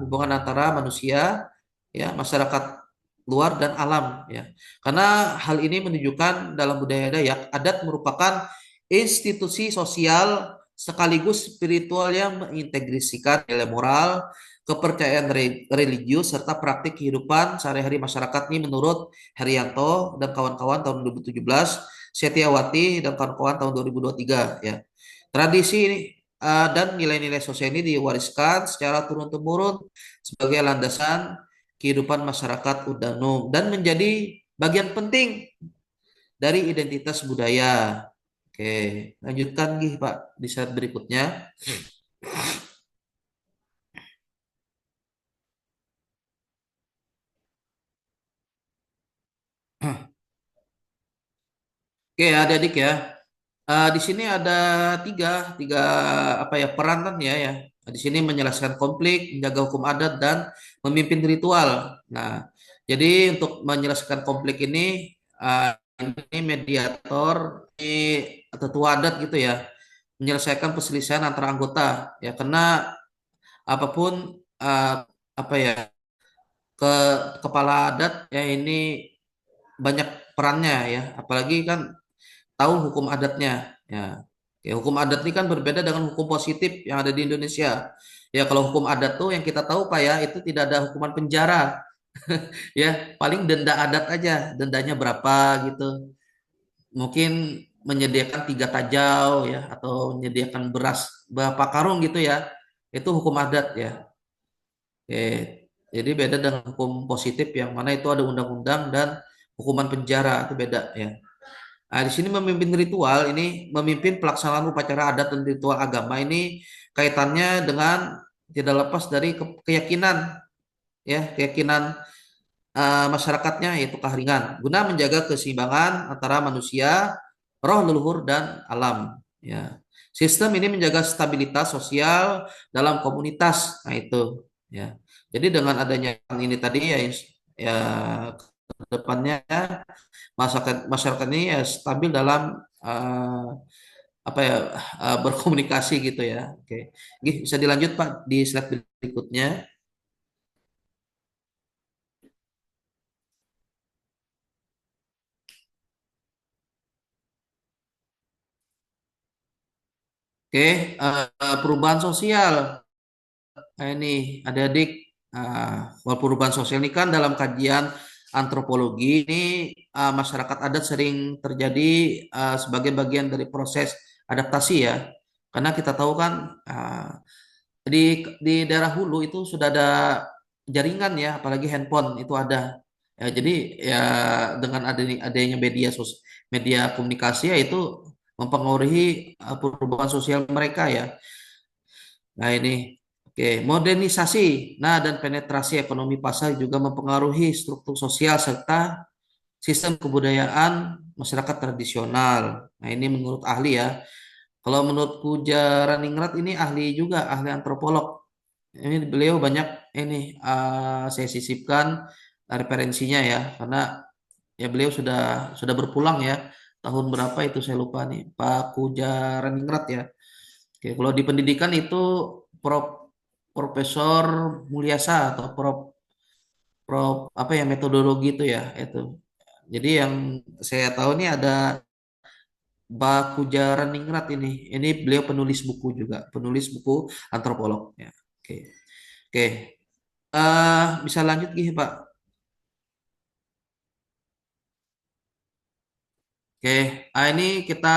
hubungan antara manusia ya, masyarakat luar dan alam ya. Karena hal ini menunjukkan dalam budaya Dayak, adat merupakan institusi sosial sekaligus spiritual yang mengintegrasikan nilai moral, kepercayaan religius serta praktik kehidupan sehari-hari masyarakat ini menurut Herianto dan kawan-kawan tahun 2017, Setiawati dan kawan-kawan tahun 2023 ya. Tradisi ini dan nilai-nilai sosial ini diwariskan secara turun-temurun sebagai landasan kehidupan masyarakat Udanum dan menjadi bagian penting dari identitas budaya. Oke, lanjutkan Gih, Pak di slide berikutnya. Oke, adik-adik ya. Di sini ada tiga apa ya peran ya ya. Di sini menyelesaikan konflik, menjaga hukum adat dan memimpin ritual. Nah, jadi untuk menyelesaikan konflik ini mediator, ini tetua adat gitu ya, menyelesaikan perselisihan antara anggota ya karena apapun apa ya ke kepala adat ya ini banyak perannya ya, apalagi kan tahu hukum adatnya ya. Ya, hukum adat ini kan berbeda dengan hukum positif yang ada di Indonesia. Ya, kalau hukum adat tuh yang kita tahu Pak ya, itu tidak ada hukuman penjara. Ya, paling denda adat aja, dendanya berapa gitu. Mungkin menyediakan 3 tajau ya, atau menyediakan beras berapa karung gitu ya. Itu hukum adat ya. Oke. Jadi beda dengan hukum positif yang mana itu ada undang-undang dan hukuman penjara itu beda ya. Nah, di sini memimpin ritual ini memimpin pelaksanaan upacara adat dan ritual agama ini kaitannya dengan tidak lepas dari keyakinan ya, keyakinan masyarakatnya yaitu Kahringan guna menjaga keseimbangan antara manusia, roh leluhur dan alam ya. Sistem ini menjaga stabilitas sosial dalam komunitas. Nah, itu ya. Jadi dengan adanya ini tadi ya ya ke depannya masyarakat masyarakat ini ya stabil dalam apa ya berkomunikasi gitu ya. Oke, bisa dilanjut Pak di slide berikutnya. Oke, perubahan sosial. Nah, ini adik-adik, perubahan sosial ini kan dalam kajian antropologi ini masyarakat adat sering terjadi sebagai bagian dari proses adaptasi ya. Karena kita tahu kan di daerah hulu itu sudah ada jaringan ya, apalagi handphone itu ada. Ya, jadi ya dengan adanya media komunikasi ya itu mempengaruhi perubahan sosial mereka ya. Nah ini, oke, modernisasi. Nah dan penetrasi ekonomi pasar juga mempengaruhi struktur sosial serta sistem kebudayaan masyarakat tradisional. Nah ini menurut ahli ya. Kalau menurut Pujaraningrat ini ahli juga, ahli antropolog. Ini beliau banyak ini saya sisipkan referensinya ya, karena ya beliau sudah berpulang ya. Tahun berapa itu saya lupa nih, Pak Pujaraningrat ya. Oke, kalau di pendidikan itu Prof. Profesor Mulyasa atau Prof apa ya metodologi itu ya itu. Jadi yang saya tahu ini ada Bakujaran Ningrat ini. Ini beliau penulis buku juga, penulis buku antropolog ya. Oke. Oke. Bisa lanjut gih, Pak. Oke. Ini kita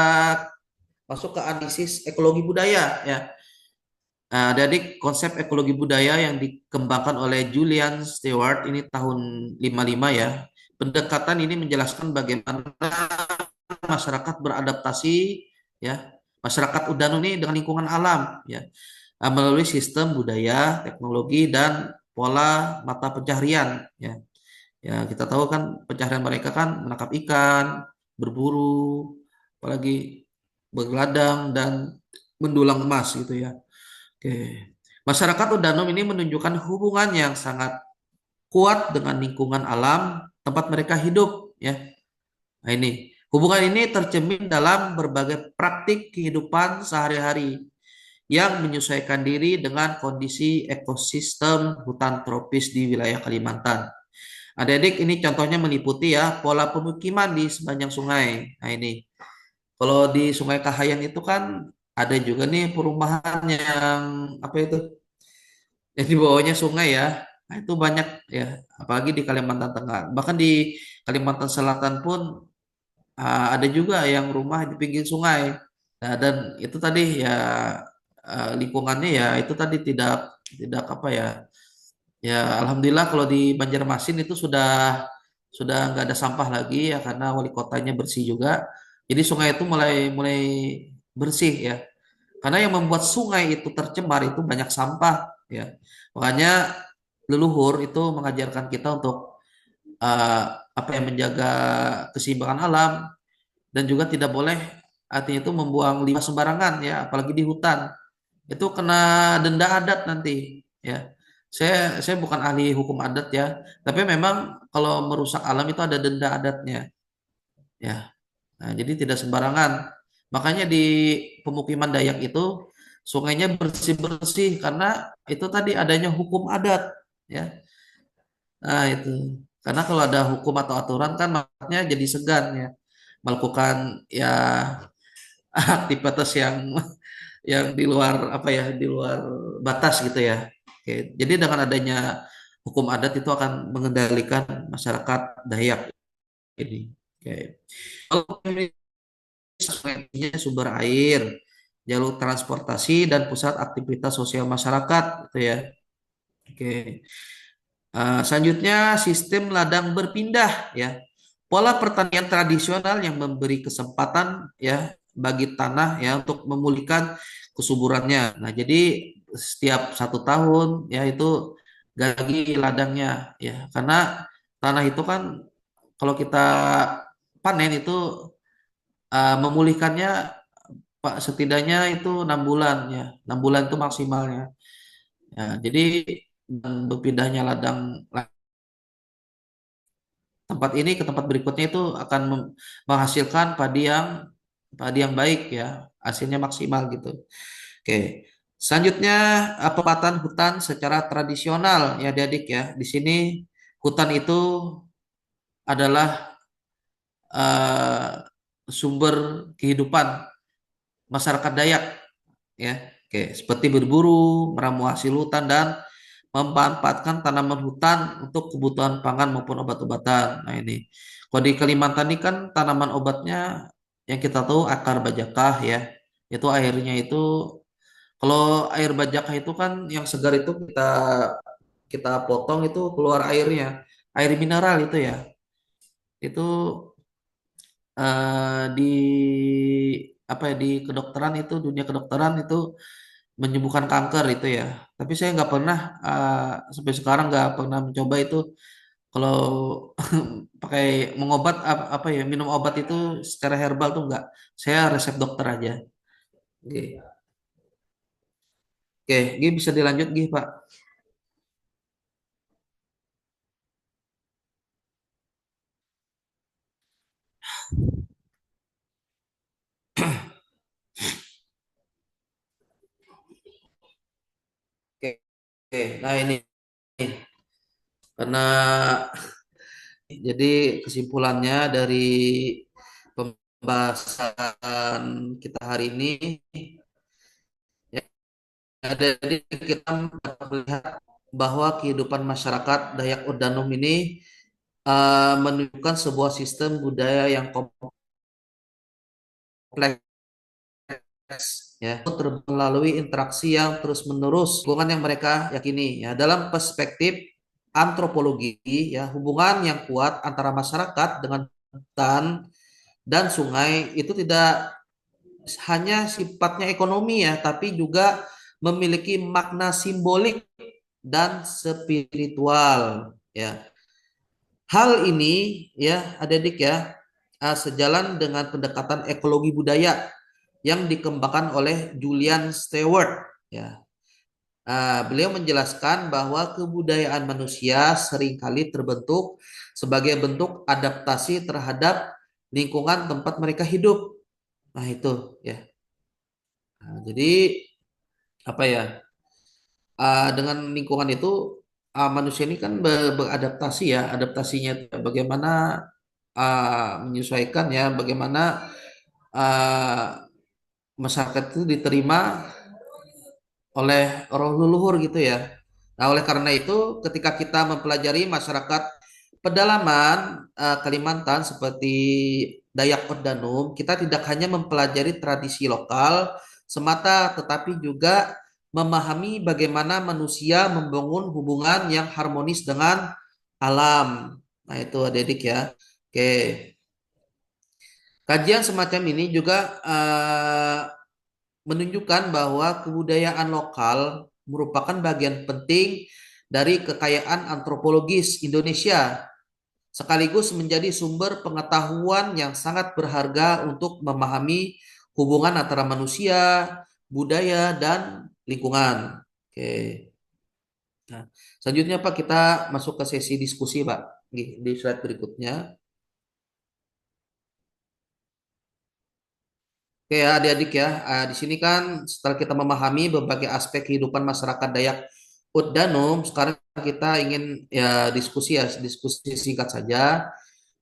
masuk ke analisis ekologi budaya ya. Adik-adik, konsep ekologi budaya yang dikembangkan oleh Julian Stewart ini tahun 55 ya. Pendekatan ini menjelaskan bagaimana masyarakat beradaptasi ya. Masyarakat Udanu ini dengan lingkungan alam ya. Melalui sistem budaya, teknologi dan pola mata pencaharian ya. Ya, kita tahu kan pencaharian mereka kan menangkap ikan, berburu, apalagi berladang dan mendulang emas gitu ya. Oke. Masyarakat Udanum ini menunjukkan hubungan yang sangat kuat dengan lingkungan alam tempat mereka hidup ya. Nah, ini hubungan ini tercermin dalam berbagai praktik kehidupan sehari-hari yang menyesuaikan diri dengan kondisi ekosistem hutan tropis di wilayah Kalimantan. Adik-adik, ini contohnya meliputi ya pola pemukiman di sepanjang sungai. Nah, ini kalau di Sungai Kahayan itu kan ada juga nih perumahan yang apa itu? Yang di bawahnya sungai ya. Nah, itu banyak ya, apalagi di Kalimantan Tengah. Bahkan di Kalimantan Selatan pun ada juga yang rumah di pinggir sungai. Nah, dan itu tadi ya lingkungannya ya itu tadi tidak tidak apa ya. Ya, alhamdulillah kalau di Banjarmasin itu sudah nggak ada sampah lagi ya karena wali kotanya bersih juga. Jadi sungai itu mulai mulai bersih ya. Karena yang membuat sungai itu tercemar itu banyak sampah ya. Makanya leluhur itu mengajarkan kita untuk uh, apa yang menjaga keseimbangan alam dan juga tidak boleh artinya itu membuang limbah sembarangan ya, apalagi di hutan. Itu kena denda adat nanti ya. Saya bukan ahli hukum adat ya, tapi memang kalau merusak alam itu ada denda adatnya ya. Nah, jadi tidak sembarangan. Makanya di pemukiman Dayak itu sungainya bersih-bersih karena itu tadi adanya hukum adat ya. Nah, itu. Karena kalau ada hukum atau aturan kan makanya jadi segan ya melakukan ya aktivitas yang di luar apa ya, di luar batas gitu ya. Oke. Jadi dengan adanya hukum adat itu akan mengendalikan masyarakat Dayak ini. Oke. Kalau sungai sumber air, jalur transportasi dan pusat aktivitas sosial masyarakat gitu ya. Oke. Selanjutnya sistem ladang berpindah ya. Pola pertanian tradisional yang memberi kesempatan ya bagi tanah ya untuk memulihkan kesuburannya. Nah, jadi setiap 1 tahun ya itu ganti ladangnya ya. Karena tanah itu kan kalau kita panen itu memulihkannya Pak setidaknya itu 6 bulan ya. 6 bulan itu maksimalnya. Ya, jadi berpindahnya ladang tempat ini ke tempat berikutnya itu akan menghasilkan padi yang baik ya, hasilnya maksimal gitu. Oke. Selanjutnya pemanfaatan hutan secara tradisional ya adik ya. Di sini hutan itu adalah eh, sumber kehidupan masyarakat Dayak ya. Oke, seperti berburu, meramu hasil hutan dan memanfaatkan tanaman hutan untuk kebutuhan pangan maupun obat-obatan. Nah, ini. Kalau di Kalimantan ini kan tanaman obatnya yang kita tahu akar bajakah ya. Itu airnya itu kalau air bajakah itu kan yang segar itu kita kita potong itu keluar airnya. Air mineral itu ya. Itu di apa ya di kedokteran itu dunia kedokteran itu menyembuhkan kanker itu ya. Tapi saya nggak pernah sampai sekarang nggak pernah mencoba itu kalau pakai mengobat apa ya minum obat itu secara herbal tuh nggak. Saya resep dokter aja. Oke, oke, Gi bisa dilanjut Gi Pak. Oke, oke. Nah ini karena jadi kesimpulannya dari pembahasan kita hari ini ya, jadi kita melihat bahwa kehidupan masyarakat Dayak Ordanum ini menunjukkan sebuah sistem budaya yang kompleks ya melalui interaksi yang terus-menerus hubungan yang mereka yakini ya dalam perspektif antropologi ya hubungan yang kuat antara masyarakat dengan hutan dan sungai itu tidak hanya sifatnya ekonomi ya tapi juga memiliki makna simbolik dan spiritual ya. Hal ini ya adik-adik ya sejalan dengan pendekatan ekologi budaya yang dikembangkan oleh Julian Stewart ya. Beliau menjelaskan bahwa kebudayaan manusia seringkali terbentuk sebagai bentuk adaptasi terhadap lingkungan tempat mereka hidup. Nah, itu ya. Jadi apa ya? Dengan lingkungan itu manusia ini kan beradaptasi ya. Adaptasinya itu bagaimana menyesuaikan ya, bagaimana uh, masyarakat itu diterima oleh orang leluhur gitu ya. Nah, oleh karena itu ketika kita mempelajari masyarakat pedalaman Kalimantan seperti Dayak Ordanum, kita tidak hanya mempelajari tradisi lokal semata tetapi juga memahami bagaimana manusia membangun hubungan yang harmonis dengan alam. Nah, itu adik-adik ya. Oke. Kajian semacam ini juga menunjukkan bahwa kebudayaan lokal merupakan bagian penting dari kekayaan antropologis Indonesia, sekaligus menjadi sumber pengetahuan yang sangat berharga untuk memahami hubungan antara manusia, budaya, dan lingkungan. Oke. Nah, selanjutnya Pak, kita masuk ke sesi diskusi Pak, di slide berikutnya. Oke ya adik-adik ya, di sini kan setelah kita memahami berbagai aspek kehidupan masyarakat Dayak Ut Danum, sekarang kita ingin ya diskusi singkat saja.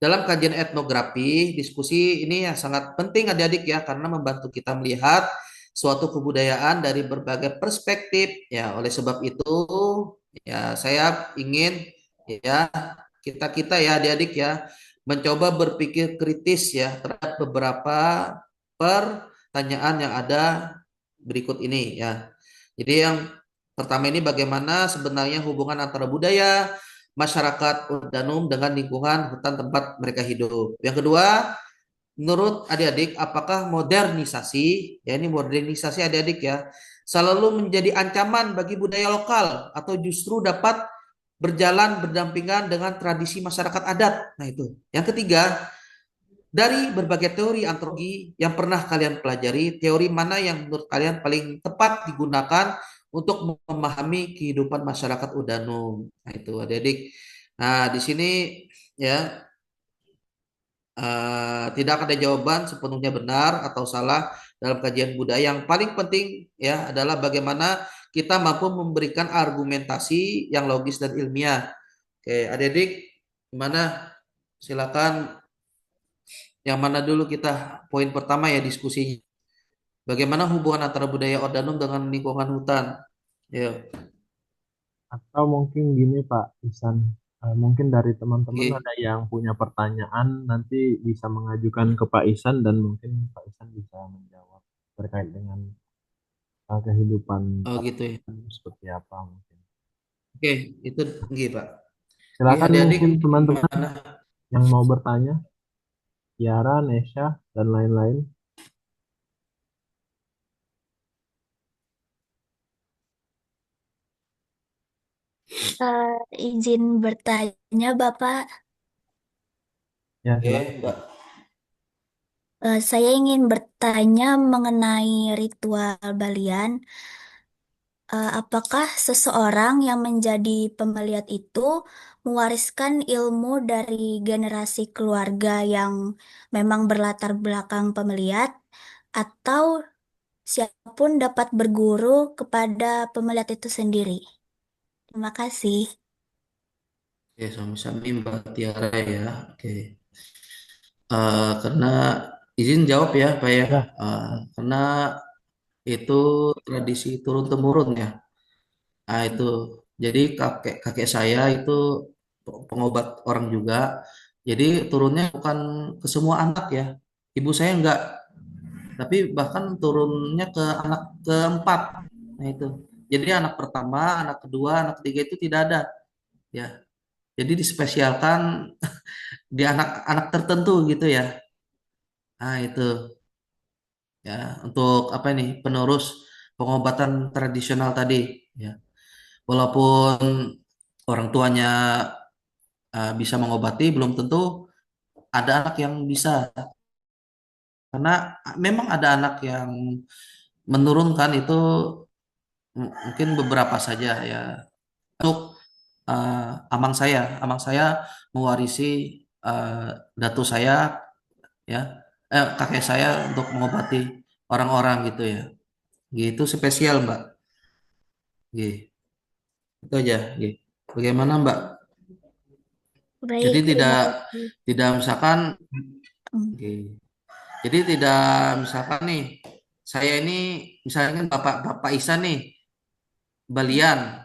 Dalam kajian etnografi, diskusi ini ya sangat penting adik-adik ya, karena membantu kita melihat suatu kebudayaan dari berbagai perspektif. Ya, oleh sebab itu ya saya ingin ya kita ya adik-adik ya mencoba berpikir kritis ya terhadap beberapa pertanyaan yang ada berikut ini ya. Jadi yang pertama ini bagaimana sebenarnya hubungan antara budaya masyarakat Danum dengan lingkungan hutan tempat mereka hidup. Yang kedua, menurut adik-adik apakah modernisasi, ya ini modernisasi adik-adik ya, selalu menjadi ancaman bagi budaya lokal atau justru dapat berjalan berdampingan dengan tradisi masyarakat adat. Nah itu. Yang ketiga, dari berbagai teori antropologi yang pernah kalian pelajari, teori mana yang menurut kalian paling tepat digunakan untuk memahami kehidupan masyarakat Udanum? Nah, itu adik-adik. Nah, di sini ya tidak ada jawaban sepenuhnya benar atau salah dalam kajian budaya. Yang paling penting ya adalah bagaimana kita mampu memberikan argumentasi yang logis dan ilmiah. Oke, adik-adik, gimana? Silakan. Yang mana dulu kita poin pertama ya diskusinya. Bagaimana hubungan antara budaya Ordanum dengan lingkungan hutan? Ya. Atau mungkin gini Pak Isan, mungkin dari teman-teman Oke. ada yang punya pertanyaan nanti bisa mengajukan ke Pak Isan dan mungkin Pak Isan bisa menjawab terkait dengan kehidupan Oh Pak gitu ya. Isan seperti apa mungkin. Oke, itu nggih, Pak. Nggih, Silakan adik-adik mungkin teman-teman gimana? yang mau bertanya, Tiara, Nesha, dan lain-lain. Izin bertanya, Bapak. Ya, Oke, silakan. Mbak. Saya ingin bertanya mengenai ritual Balian. Apakah seseorang yang menjadi pemelihat itu mewariskan ilmu dari generasi keluarga yang memang berlatar belakang pemelihat, atau siapapun dapat berguru kepada pemelihat itu sendiri? Terima kasih. Oke, sami-sami Mbak Tiara ya. Oke. Karena izin jawab ya, Pak ya. Ya, Karena itu tradisi turun temurun ya. Nah, itu. Jadi kakek kakek saya itu pengobat orang juga. Jadi turunnya bukan ke semua anak ya. Ibu saya enggak. tapi bahkan turunnya ke anak keempat. Nah itu. Jadi anak pertama, anak kedua, anak ketiga itu tidak ada, ya. Jadi dispesialkan di anak-anak tertentu gitu ya. Nah itu ya untuk apa ini penerus pengobatan tradisional tadi, ya. Walaupun orang tuanya bisa mengobati, belum tentu ada anak yang bisa. Karena memang ada anak yang menurunkan itu mungkin beberapa saja ya. Untuk amang saya mewarisi uh, datu saya ya, kakek saya untuk mengobati orang-orang gitu ya. Gitu spesial Mbak. Gitu. Itu aja. Gitu. Bagaimana Mbak? Baik, Jadi terima tidak kasih. tidak misalkan, Hmm. gitu. Jadi tidak misalkan nih saya ini misalnya kan Bapak Isa nih Balian,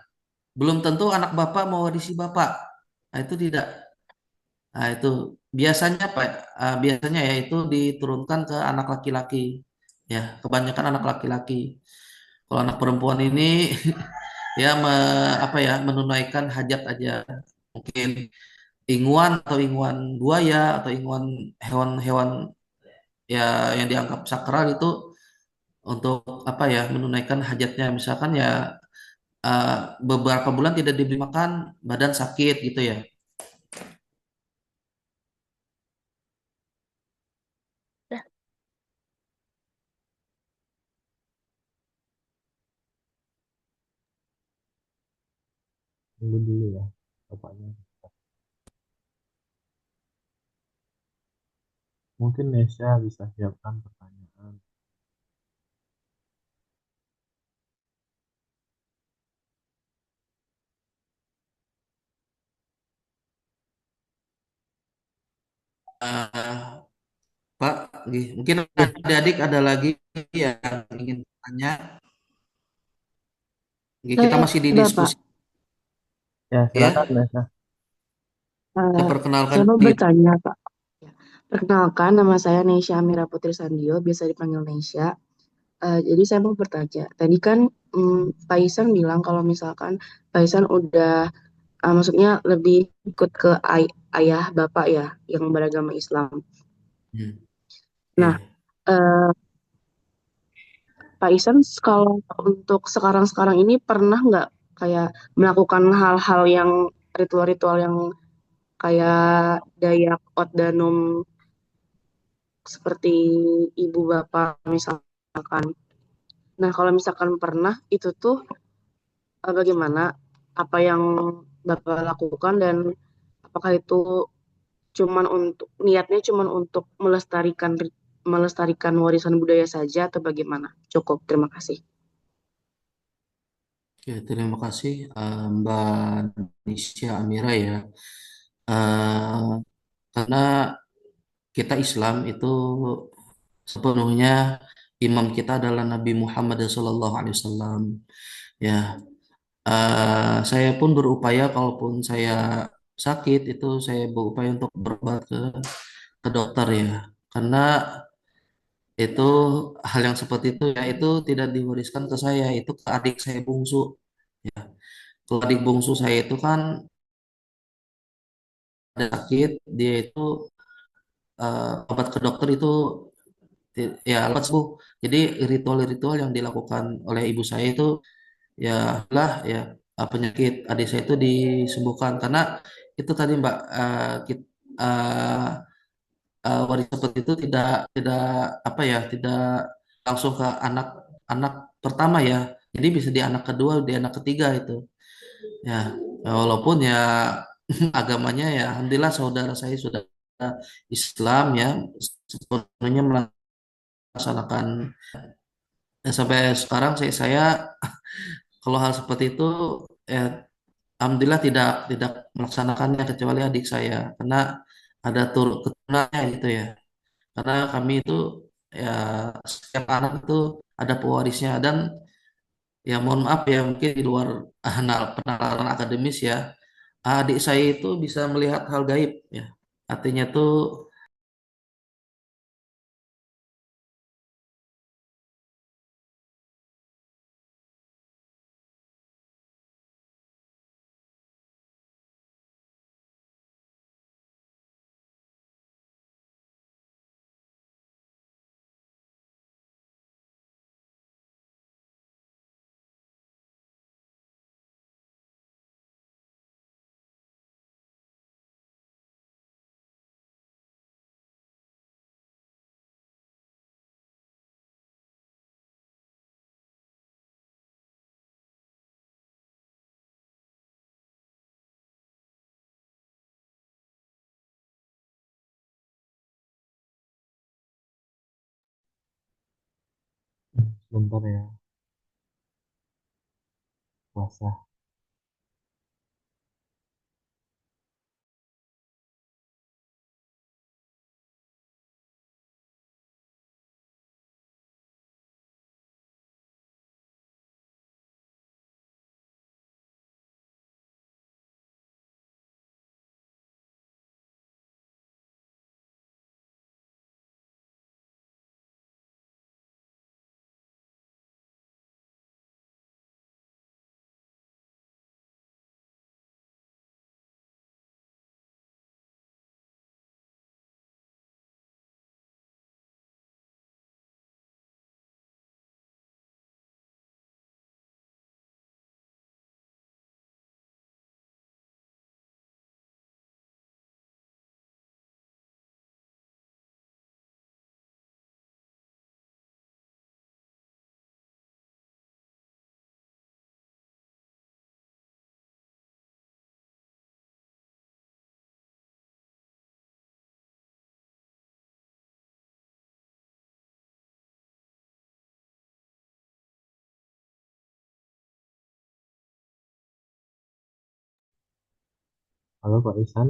belum tentu anak Bapak mewarisi Bapak. Nah, itu tidak. Nah, itu biasanya Pak, biasanya ya itu diturunkan ke anak laki-laki. Ya, kebanyakan anak laki-laki. Kalau anak perempuan ini ya apa ya menunaikan hajat aja. Mungkin inguan atau inguan buaya atau inguan hewan-hewan ya yang dianggap sakral itu untuk apa ya menunaikan hajatnya. Misalkan ya eh, beberapa bulan tidak diberi makan, badan sakit gitu ya. Dah. Tunggu dulu ya, bapaknya. Mungkin Nesya bisa siapkan pertanyaan. Eh, Pak, mungkin adik-adik ada lagi yang ingin tanya. Kita Saya masih di Bapak, diskusi Ya, silakan ya. Nesya. Saya eh, perkenalkan saya mau diri. bertanya Pak. Perkenalkan, nama saya Nesya Amira Putri Sandio, biasa dipanggil Nesya. Jadi saya mau bertanya, tadi kan Pak Isan bilang kalau misalkan Pak Isan udah, maksudnya lebih ikut ke ayah Bapak ya, yang beragama Islam. Hmm, Nah, ya. eh, Pak Isan kalau untuk sekarang-sekarang ini pernah nggak kayak melakukan hal-hal yang ritual-ritual yang kayak Dayak Otdanum seperti ibu bapak misalkan. Nah, kalau misalkan pernah itu tuh bagaimana apa yang bapak lakukan dan apakah itu cuman untuk niatnya cuman untuk melestarikan warisan budaya saja atau bagaimana? Cukup, terima kasih. Oke, terima kasih Mbak Nisha Amira ya. Eh, karena kita Islam itu sepenuhnya imam kita adalah Nabi Muhammad SAW. Ya, saya pun berupaya kalaupun saya sakit itu saya berupaya untuk berobat ke dokter ya. Karena itu hal yang seperti itu ya itu tidak diwariskan ke saya, itu ke adik saya bungsu. Ya, kalau adik bungsu saya itu kan ada sakit, dia itu obat ke dokter itu ya lepas sembuh. Jadi ritual-ritual yang dilakukan oleh ibu saya itu ya lah ya penyakit adik saya itu disembuhkan karena itu tadi Mbak waris seperti itu tidak tidak apa ya tidak langsung ke anak-anak pertama ya. Jadi bisa di anak kedua, di anak ketiga itu. Ya, walaupun ya agamanya ya alhamdulillah saudara saya sudah Islam ya sepenuhnya melaksanakan. Sampai sekarang saya kalau hal seperti itu ya alhamdulillah tidak melaksanakannya kecuali adik saya karena ada keturunannya gitu ya. Karena kami itu ya setiap anak itu ada pewarisnya dan ya mohon maaf ya mungkin di luar penalaran akademis ya adik saya itu bisa melihat hal gaib ya. Artinya tuh Bentar ya, puasa. Halo Pak Isan.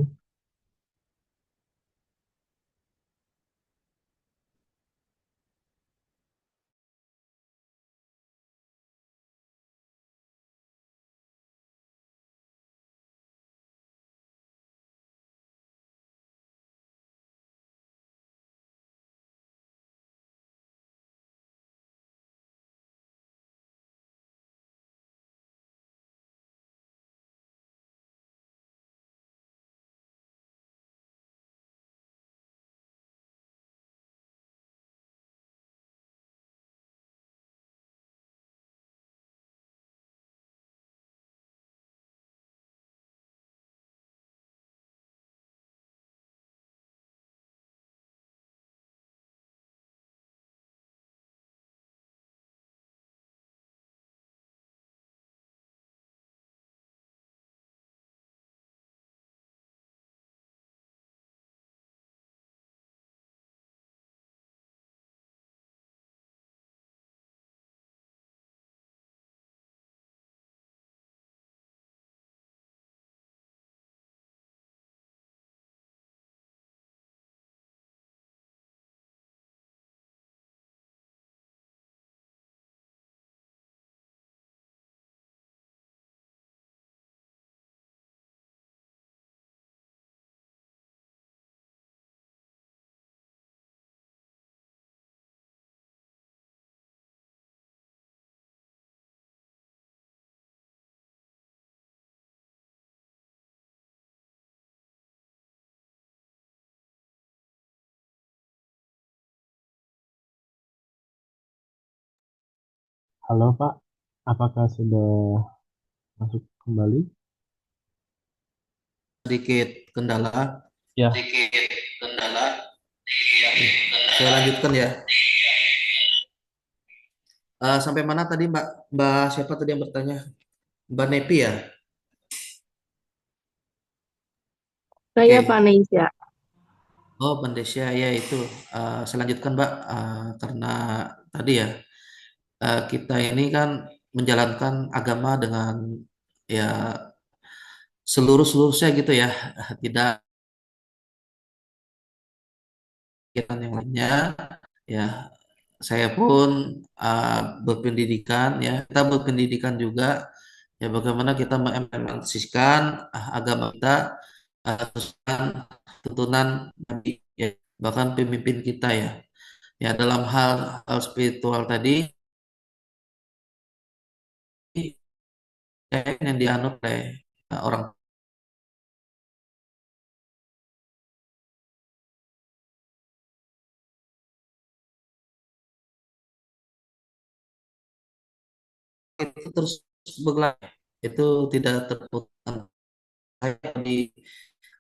Halo Pak, apakah sudah masuk kembali? Sedikit kendala. Ya, Sedikit kendala. Saya lanjutkan ya. Sampai mana tadi Mbak? Mbak siapa tadi yang bertanya? Mbak Nepi ya? Saya Oke. Panesia. Oh, Bandesia ya itu. Saya lanjutkan Mbak. Karena tadi ya kita ini kan menjalankan agama dengan ya seluruh-seluruhnya gitu ya. Tidak kegiatan yang lainnya ya. Saya pun berpendidikan ya. Kita berpendidikan juga ya bagaimana kita mengimplementasikan agama kita sesuai tuntunan Nabi ya, bahkan pemimpin kita ya. Ya dalam hal spiritual tadi yang dianut oleh orang itu terus berlanjut, itu tidak terputus. Saya di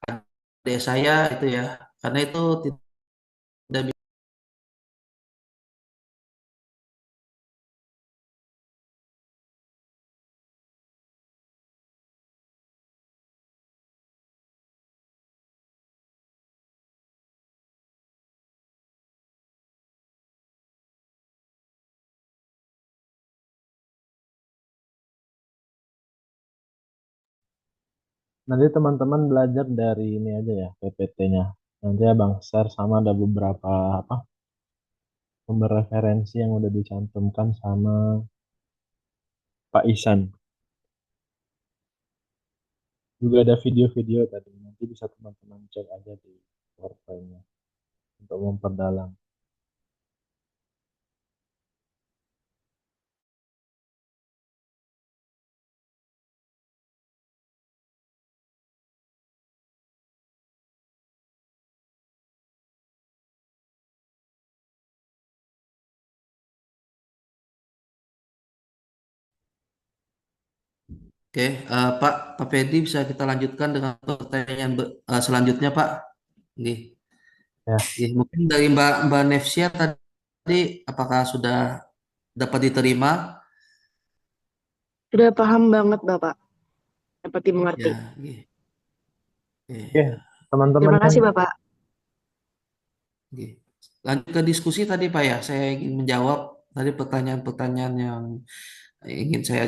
adik saya itu ya, karena itu tidak Nanti teman-teman belajar dari ini aja ya, PPT-nya. Nanti Abang share sama ada beberapa apa sumber referensi yang udah dicantumkan sama Pak Isan. Juga ada video-video tadi. Nanti bisa teman-teman cek aja di PowerPoint-nya untuk memperdalam. Oke, Pak Pedi bisa kita lanjutkan dengan pertanyaan selanjutnya, Pak. Nggih. Ya, Nggih, mungkin dari Mbak Nefsia tadi, apakah sudah dapat diterima? Sudah paham banget Bapak, dapat dimengerti. Ya, nggih. Oke, oke, ya. teman-teman Terima kan kasih Bapak. Nggih. Lanjut ke diskusi tadi, Pak ya. Saya ingin menjawab tadi pertanyaan-pertanyaan yang ingin saya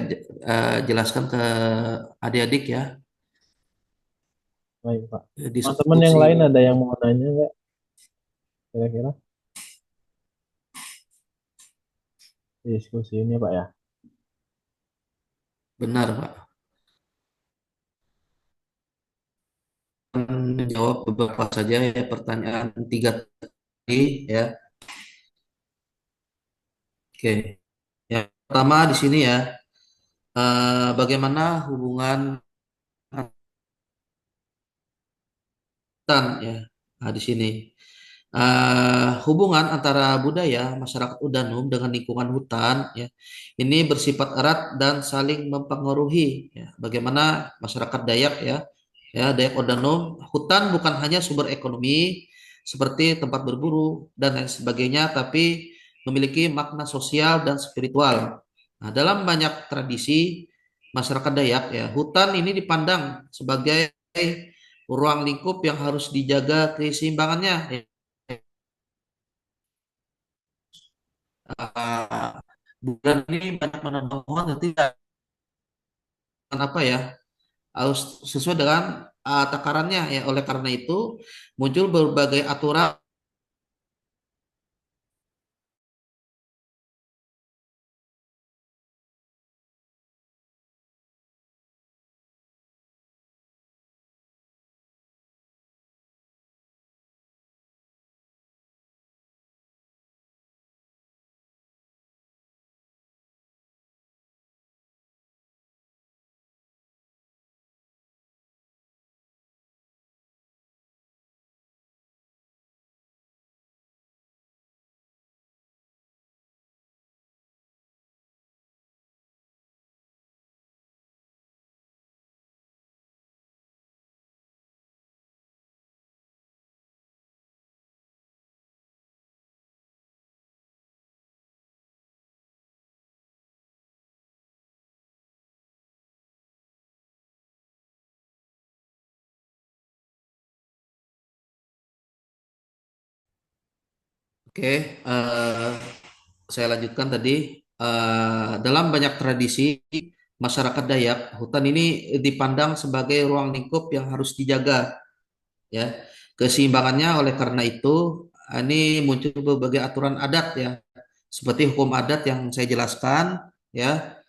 jelaskan ke adik-adik ya. baik Pak. Teman-teman yang Diskusi. lain ada yang mau nanya nggak kira-kira di diskusi ini Pak ya? Benar, Pak. Menjawab beberapa saja ya pertanyaan tiga tadi ya. Oke. Yang pertama di sini ya, bagaimana hubungan hutan ya. Nah, di sini hubungan antara budaya masyarakat Udanum dengan lingkungan hutan ya, ini bersifat erat dan saling mempengaruhi ya. Bagaimana masyarakat Dayak ya, Dayak Udanum, hutan bukan hanya sumber ekonomi seperti tempat berburu dan lain sebagainya, tapi memiliki makna sosial dan spiritual. Nah, dalam banyak tradisi masyarakat Dayak ya, hutan ini dipandang sebagai ruang lingkup yang harus dijaga keseimbangannya. Bulan ini banyak menonton tidak apa ya, harus sesuai dengan takarannya ya. Oleh karena itu muncul berbagai aturan. Oke, saya lanjutkan tadi. Dalam banyak tradisi masyarakat Dayak, hutan ini dipandang sebagai ruang lingkup yang harus dijaga ya keseimbangannya. Oleh karena itu ini muncul berbagai aturan adat ya, seperti hukum adat yang saya jelaskan ya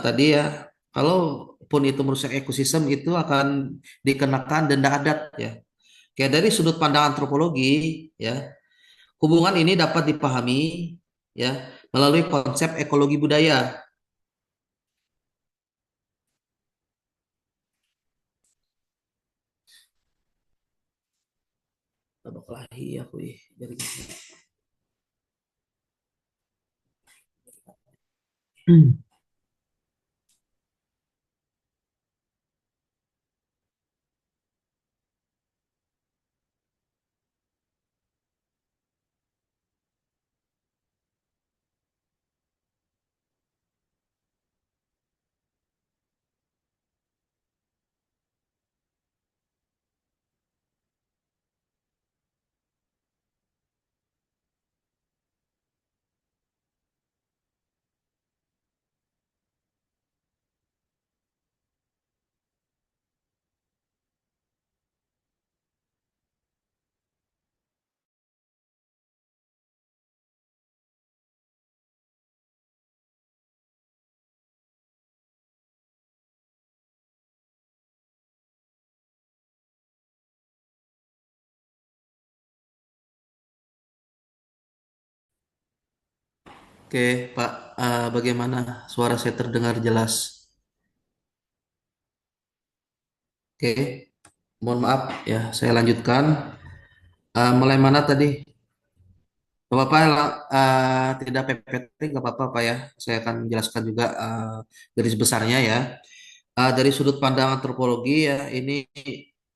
tadi ya. Kalaupun itu merusak ekosistem, itu akan dikenakan denda adat ya. Kayak dari sudut pandang antropologi ya, hubungan ini dapat dipahami ya melalui konsep ekologi budaya. Tabak lahi aku jadi Oke, Pak, bagaimana suara saya terdengar jelas? Oke, mohon maaf ya, saya lanjutkan. Mulai mana tadi? Gak apa-apa, tidak pepet, nggak apa-apa, Pak ya. Saya akan jelaskan juga garis besarnya ya. Dari sudut pandang antropologi ya, ini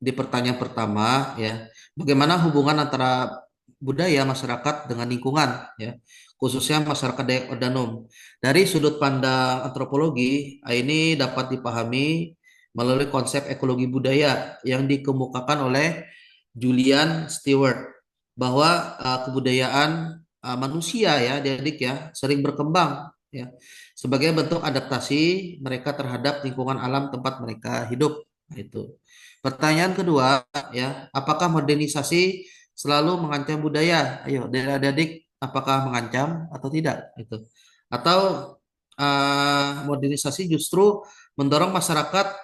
di pertanyaan pertama ya, bagaimana hubungan antara budaya masyarakat dengan lingkungan ya, khususnya masyarakat Dayak Ordanum. Dari sudut pandang antropologi, ini dapat dipahami melalui konsep ekologi budaya yang dikemukakan oleh Julian Stewart bahwa kebudayaan manusia ya, adik ya, sering berkembang ya sebagai bentuk adaptasi mereka terhadap lingkungan alam tempat mereka hidup. Nah, itu. Pertanyaan kedua ya, apakah modernisasi selalu mengancam budaya? Ayo, dari adik-adik, apakah mengancam atau tidak? Itu. Atau modernisasi justru mendorong masyarakat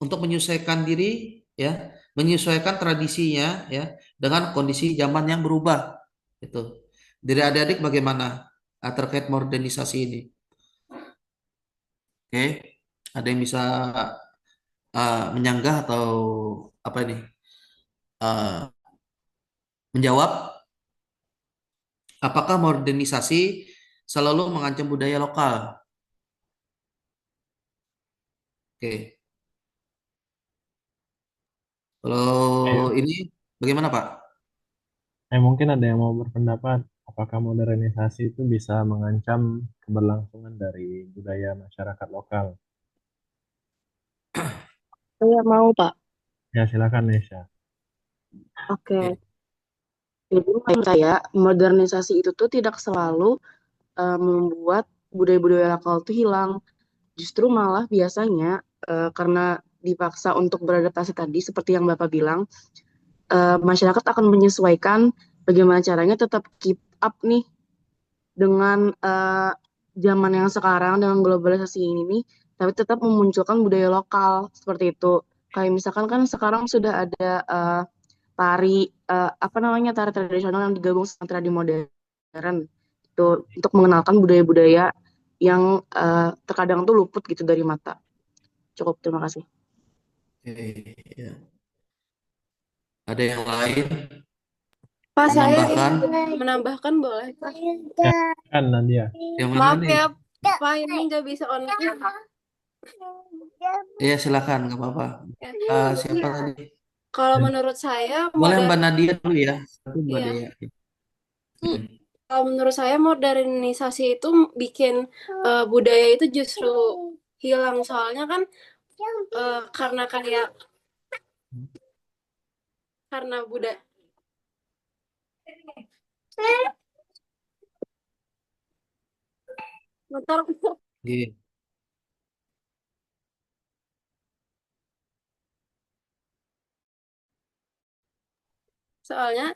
untuk menyesuaikan diri ya, menyesuaikan tradisinya ya dengan kondisi zaman yang berubah. Itu. Dari adik-adik bagaimana terkait modernisasi ini? Oke, ada yang bisa menyanggah atau apa ini? uh, menjawab, apakah modernisasi selalu mengancam budaya lokal? Oke, kalau Ayo, ini bagaimana Pak? mungkin ada yang mau berpendapat, apakah modernisasi itu bisa mengancam keberlangsungan dari budaya masyarakat lokal? Saya mau, Pak. Ya, silakan Nesha. Oke. Jadi menurut saya modernisasi itu tuh tidak selalu membuat budaya-budaya lokal itu hilang. Justru malah biasanya karena dipaksa untuk beradaptasi tadi, seperti yang Bapak bilang, masyarakat akan menyesuaikan bagaimana caranya tetap keep up nih dengan zaman yang sekarang, dengan globalisasi ini nih, tapi tetap memunculkan budaya lokal seperti itu. Kayak misalkan kan sekarang sudah ada tari apa namanya tari tradisional yang digabung sama tari modern itu untuk mengenalkan budaya-budaya yang terkadang tuh luput gitu dari mata. Cukup, terima kasih. Oke, ya. Ada yang lain Pak, saya menambahkan? menambahkan boleh, Pak? Ya, kan Nadia. Yang mana Maaf nih? ya, Pak, ini nggak bisa online. Ya silakan, nggak apa-apa. Ya. Siapa tadi? Kalau menurut saya Boleh Mbak Nadia dulu ya. Satu Mbak Iya. Dea. Kalau menurut saya modernisasi itu bikin budaya itu justru hilang, soalnya kan karena kayak karena budaya bentar, Iya. soalnya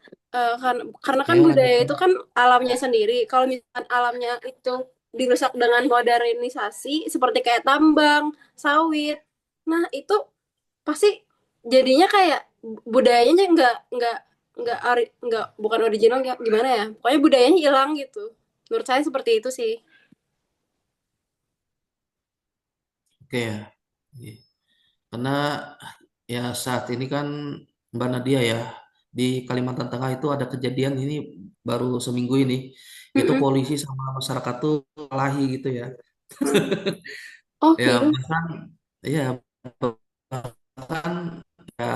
karena kan Ya budaya lanjutkan. itu kan alamnya sendiri. Kalau misalkan alamnya itu dirusak dengan modernisasi seperti kayak tambang, sawit, nah itu pasti jadinya kayak budayanya nggak bukan original, gimana ya, pokoknya budayanya hilang gitu. Menurut saya seperti itu sih. Oke ya. Iya. Karena ya saat ini kan Mbak Nadia ya di Kalimantan Tengah itu ada kejadian ini baru seminggu ini itu Mm-mm. polisi sama masyarakat tuh kelahi gitu ya. Oh Ya gitu. bahkan ya bahkan ya,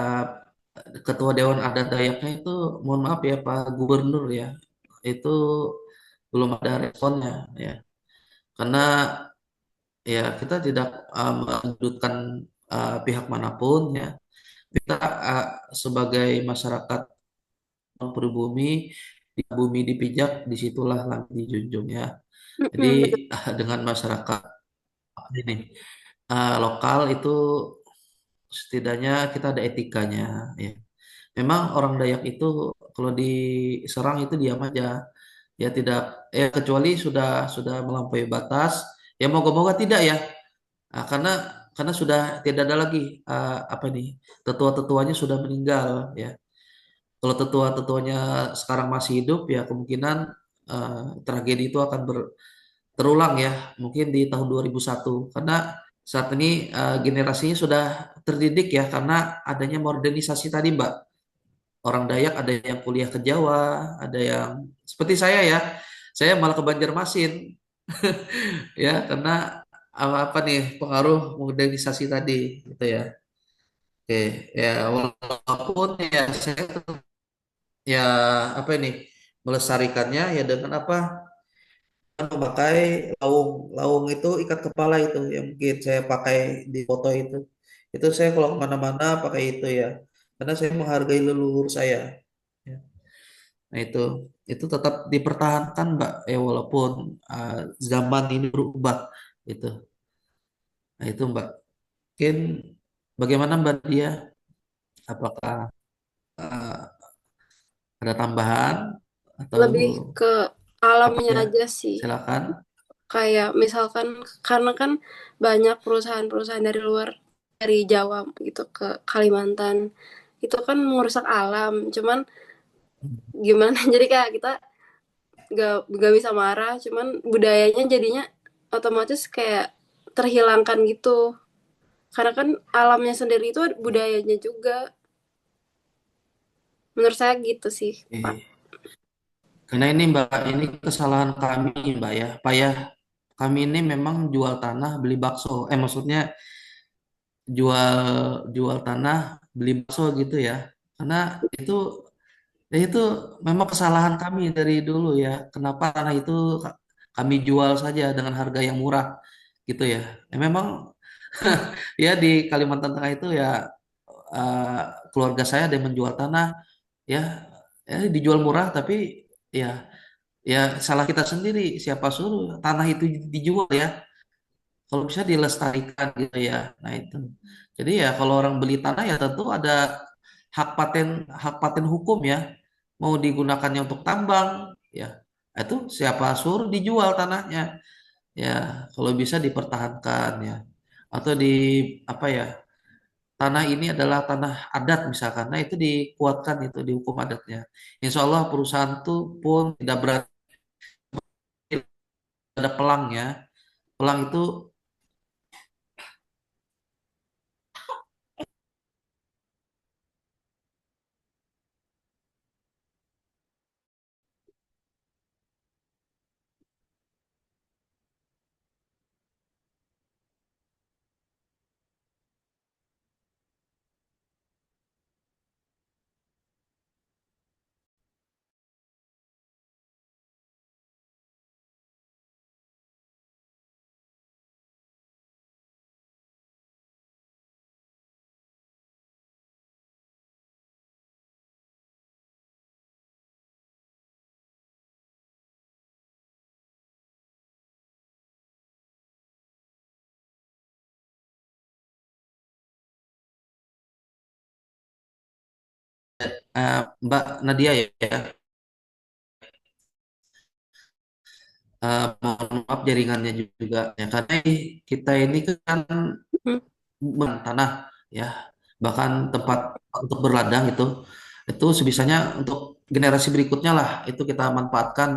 Ketua Dewan Adat Dayaknya itu mohon maaf ya Pak Gubernur ya itu belum ada responnya ya karena ya kita tidak menyudutkan pihak manapun ya kita sebagai masyarakat pribumi di bumi dipijak disitulah langit dijunjung ya jadi Mm-mm, betul. dengan masyarakat ini lokal itu setidaknya kita ada etikanya ya memang orang Dayak itu kalau diserang itu diam aja ya tidak kecuali sudah melampaui batas ya moga-moga tidak ya. Karena sudah tidak ada lagi apa nih tetua-tetuanya sudah meninggal ya. Kalau tetua-tetuanya sekarang masih hidup ya kemungkinan tragedi itu akan terulang ya, mungkin di tahun 2001 karena saat ini generasinya sudah terdidik ya karena adanya modernisasi tadi Mbak. Orang Dayak ada yang kuliah ke Jawa, ada yang seperti saya ya. Saya malah ke Banjarmasin ya karena apa nih pengaruh modernisasi tadi gitu ya. Oke, ya walaupun ya saya ya apa ini melestarikannya ya dengan apa memakai laung laung itu ikat kepala itu yang mungkin saya pakai di foto itu saya kalau kemana-mana pakai itu ya karena saya menghargai leluhur saya ya. Nah itu tetap dipertahankan Mbak ya walaupun zaman ini berubah itu. Nah itu Mbak mungkin bagaimana Mbak dia apakah uh, ada tambahan atau Lebih ke apa alamnya ya aja sih. silakan. Kayak misalkan karena kan banyak perusahaan-perusahaan dari luar dari Jawa gitu ke Kalimantan itu kan merusak alam. Cuman gimana? Jadi kayak kita gak bisa marah. Cuman budayanya jadinya otomatis kayak terhilangkan gitu. Karena kan alamnya sendiri itu budayanya juga. Menurut saya gitu sih, Pak. Karena ini Mbak, ini kesalahan kami Mbak ya. Pak ya, kami ini memang jual tanah beli bakso. Maksudnya jual jual tanah beli bakso gitu ya. Karena itu itu memang kesalahan kami dari dulu ya. Kenapa tanah itu kami jual saja dengan harga yang murah gitu ya. Memang ya di Kalimantan Tengah itu ya eh, keluarga saya ada yang menjual tanah ya, ya dijual murah tapi ya ya salah kita sendiri siapa suruh tanah itu dijual ya kalau bisa dilestarikan gitu ya nah itu jadi ya kalau orang beli tanah ya tentu ada hak paten hukum ya mau digunakannya untuk tambang ya itu siapa suruh dijual tanahnya ya kalau bisa dipertahankan ya atau di apa ya tanah ini adalah tanah adat misalkan nah itu dikuatkan itu di hukum adatnya Insya Allah perusahaan itu pun tidak berarti ada pelangnya. Pelang itu Mbak Nadia ya, mohon maaf jaringannya juga ya karena kita ini kan Hmm. tanah ya bahkan tempat untuk berladang itu sebisanya untuk generasi berikutnya lah itu kita manfaatkan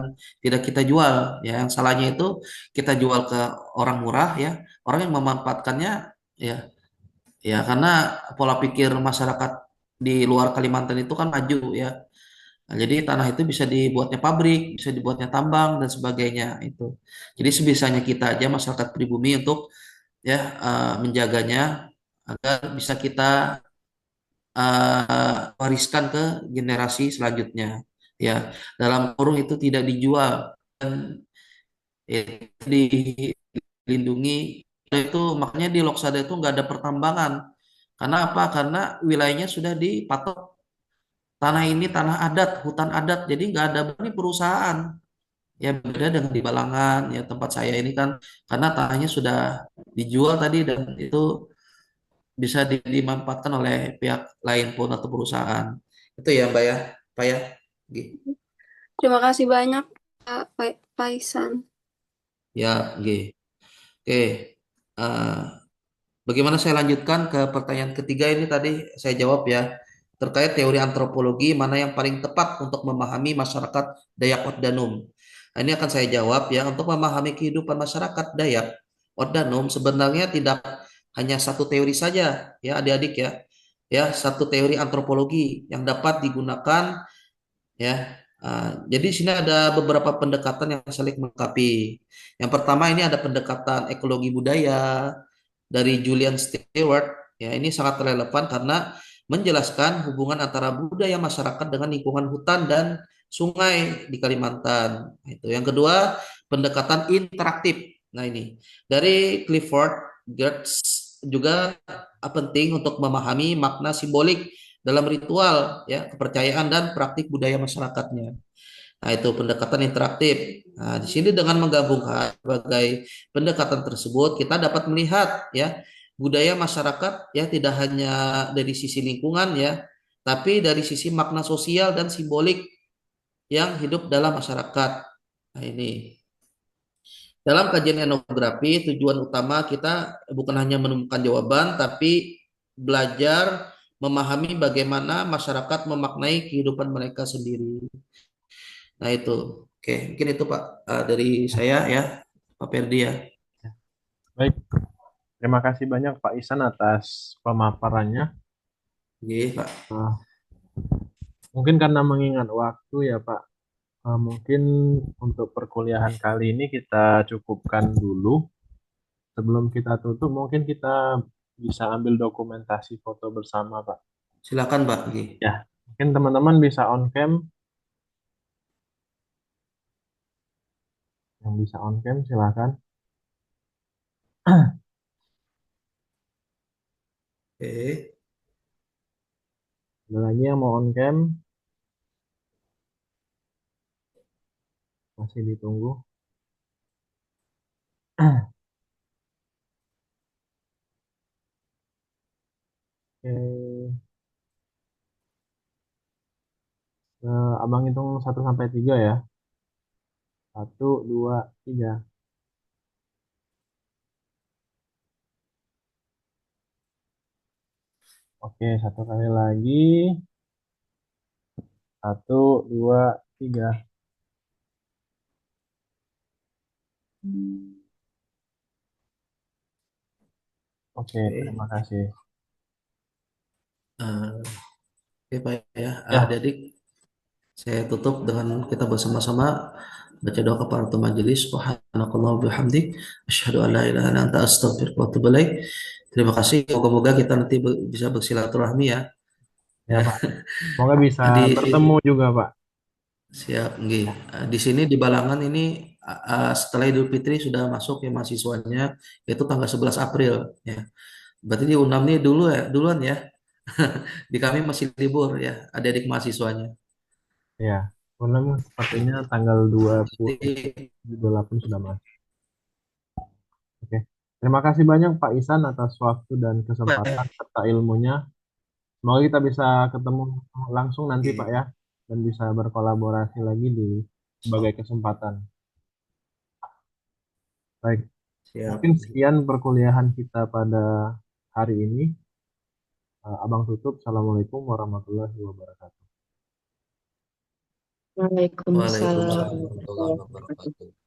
tidak kita jual ya yang salahnya itu kita jual ke orang murah ya orang yang memanfaatkannya ya ya karena pola pikir masyarakat di luar Kalimantan itu kan maju ya. Nah, jadi tanah itu bisa dibuatnya pabrik, bisa dibuatnya tambang dan sebagainya itu. Jadi sebisanya kita aja masyarakat pribumi untuk ya menjaganya agar bisa kita wariskan ke generasi selanjutnya. Ya, dalam kurung itu tidak dijual dan itu dilindungi itu makanya di Loksada itu nggak ada pertambangan. Karena apa? Karena wilayahnya sudah dipatok tanah ini tanah adat, hutan adat. Jadi nggak ada berani perusahaan. Ya beda dengan di Balangan ya tempat saya ini kan karena tanahnya sudah dijual tadi dan itu bisa dimanfaatkan oleh pihak lain pun atau perusahaan. Itu ya Mbak ya, Pak ya. Gitu. Terima kasih banyak, Pak Paisan. Ya, gitu. Oke. Eh, bagaimana saya lanjutkan ke pertanyaan ketiga ini tadi saya jawab ya terkait teori antropologi mana yang paling tepat untuk memahami masyarakat Dayak Wat Danum. Nah, ini akan saya jawab ya. Untuk memahami kehidupan masyarakat Dayak Ordanum sebenarnya tidak hanya satu teori saja ya adik-adik ya. Ya, satu teori antropologi yang dapat digunakan ya. Jadi di sini ada beberapa pendekatan yang saling melengkapi. Yang pertama ini ada pendekatan ekologi budaya dari Julian Stewart. Ya, ini sangat relevan karena menjelaskan hubungan antara budaya masyarakat dengan lingkungan hutan dan sungai di Kalimantan. Itu. Yang kedua, pendekatan interaktif. Nah, ini dari Clifford Geertz juga penting untuk memahami makna simbolik dalam ritual, ya, kepercayaan dan praktik budaya masyarakatnya. Nah, itu pendekatan interaktif. Nah, di sini dengan menggabungkan berbagai pendekatan tersebut, kita dapat melihat ya budaya masyarakat ya tidak hanya dari sisi lingkungan ya, tapi dari sisi makna sosial dan simbolik yang hidup dalam masyarakat. Nah, ini. Dalam kajian etnografi, tujuan utama kita bukan hanya menemukan jawaban, tapi belajar memahami bagaimana masyarakat memaknai kehidupan mereka sendiri. Nah itu, oke, mungkin itu Pak dari saya ya, Pak Ferdi ya. Baik, terima kasih banyak Pak Ihsan atas pemaparannya. Iya Pak. Mungkin karena mengingat waktu ya Pak, mungkin untuk perkuliahan kali ini kita cukupkan dulu. Sebelum kita tutup, mungkin kita bisa ambil dokumentasi foto bersama Pak. Silakan Pak. Oke. Ya, mungkin teman-teman bisa on cam. Yang bisa on cam silakan. Oke. Ada lagi yang mau on cam? Masih ditunggu. Oke. Abang hitung 1 sampai 3 ya. 1, 2, 3. Oke, satu kali lagi. 1, 2, 3. Oke, terima kasih. Oke Pak ya, Ya. adik-adik, saya tutup dengan kita bersama-sama baca doa kafaratul majelis. Subhanakallah wa bihamdik, asyhadu an la ilaha illa anta astaghfiruka wa atubu ilaik. Terima kasih. Moga-moga kita nanti bisa bersilaturahmi ya. Ya, Pak. Semoga bisa Di bertemu juga, Pak. siap, nggih. Di sini di Balangan ini setelah Idul Fitri sudah masuk ya mahasiswanya, yaitu tanggal 11 April ya. Berarti di UNAM nih dulu ya, duluan ya. Di kami masih libur ya, adik-adik mahasiswanya. Ya, Unam sepertinya tanggal 20, Berarti 28 sudah masuk. Oke. Terima kasih banyak Pak Ihsan atas waktu dan kesempatan serta ilmunya. Semoga kita bisa ketemu langsung nanti Pak ya, dan bisa berkolaborasi lagi di berbagai kesempatan. Baik, siap. mungkin sekian perkuliahan kita pada hari ini. Abang tutup. Assalamualaikum warahmatullahi wabarakatuh. Waalaikumsalam Waalaikumsalam warahmatullahi warahmatullahi wabarakatuh. wabarakatuh.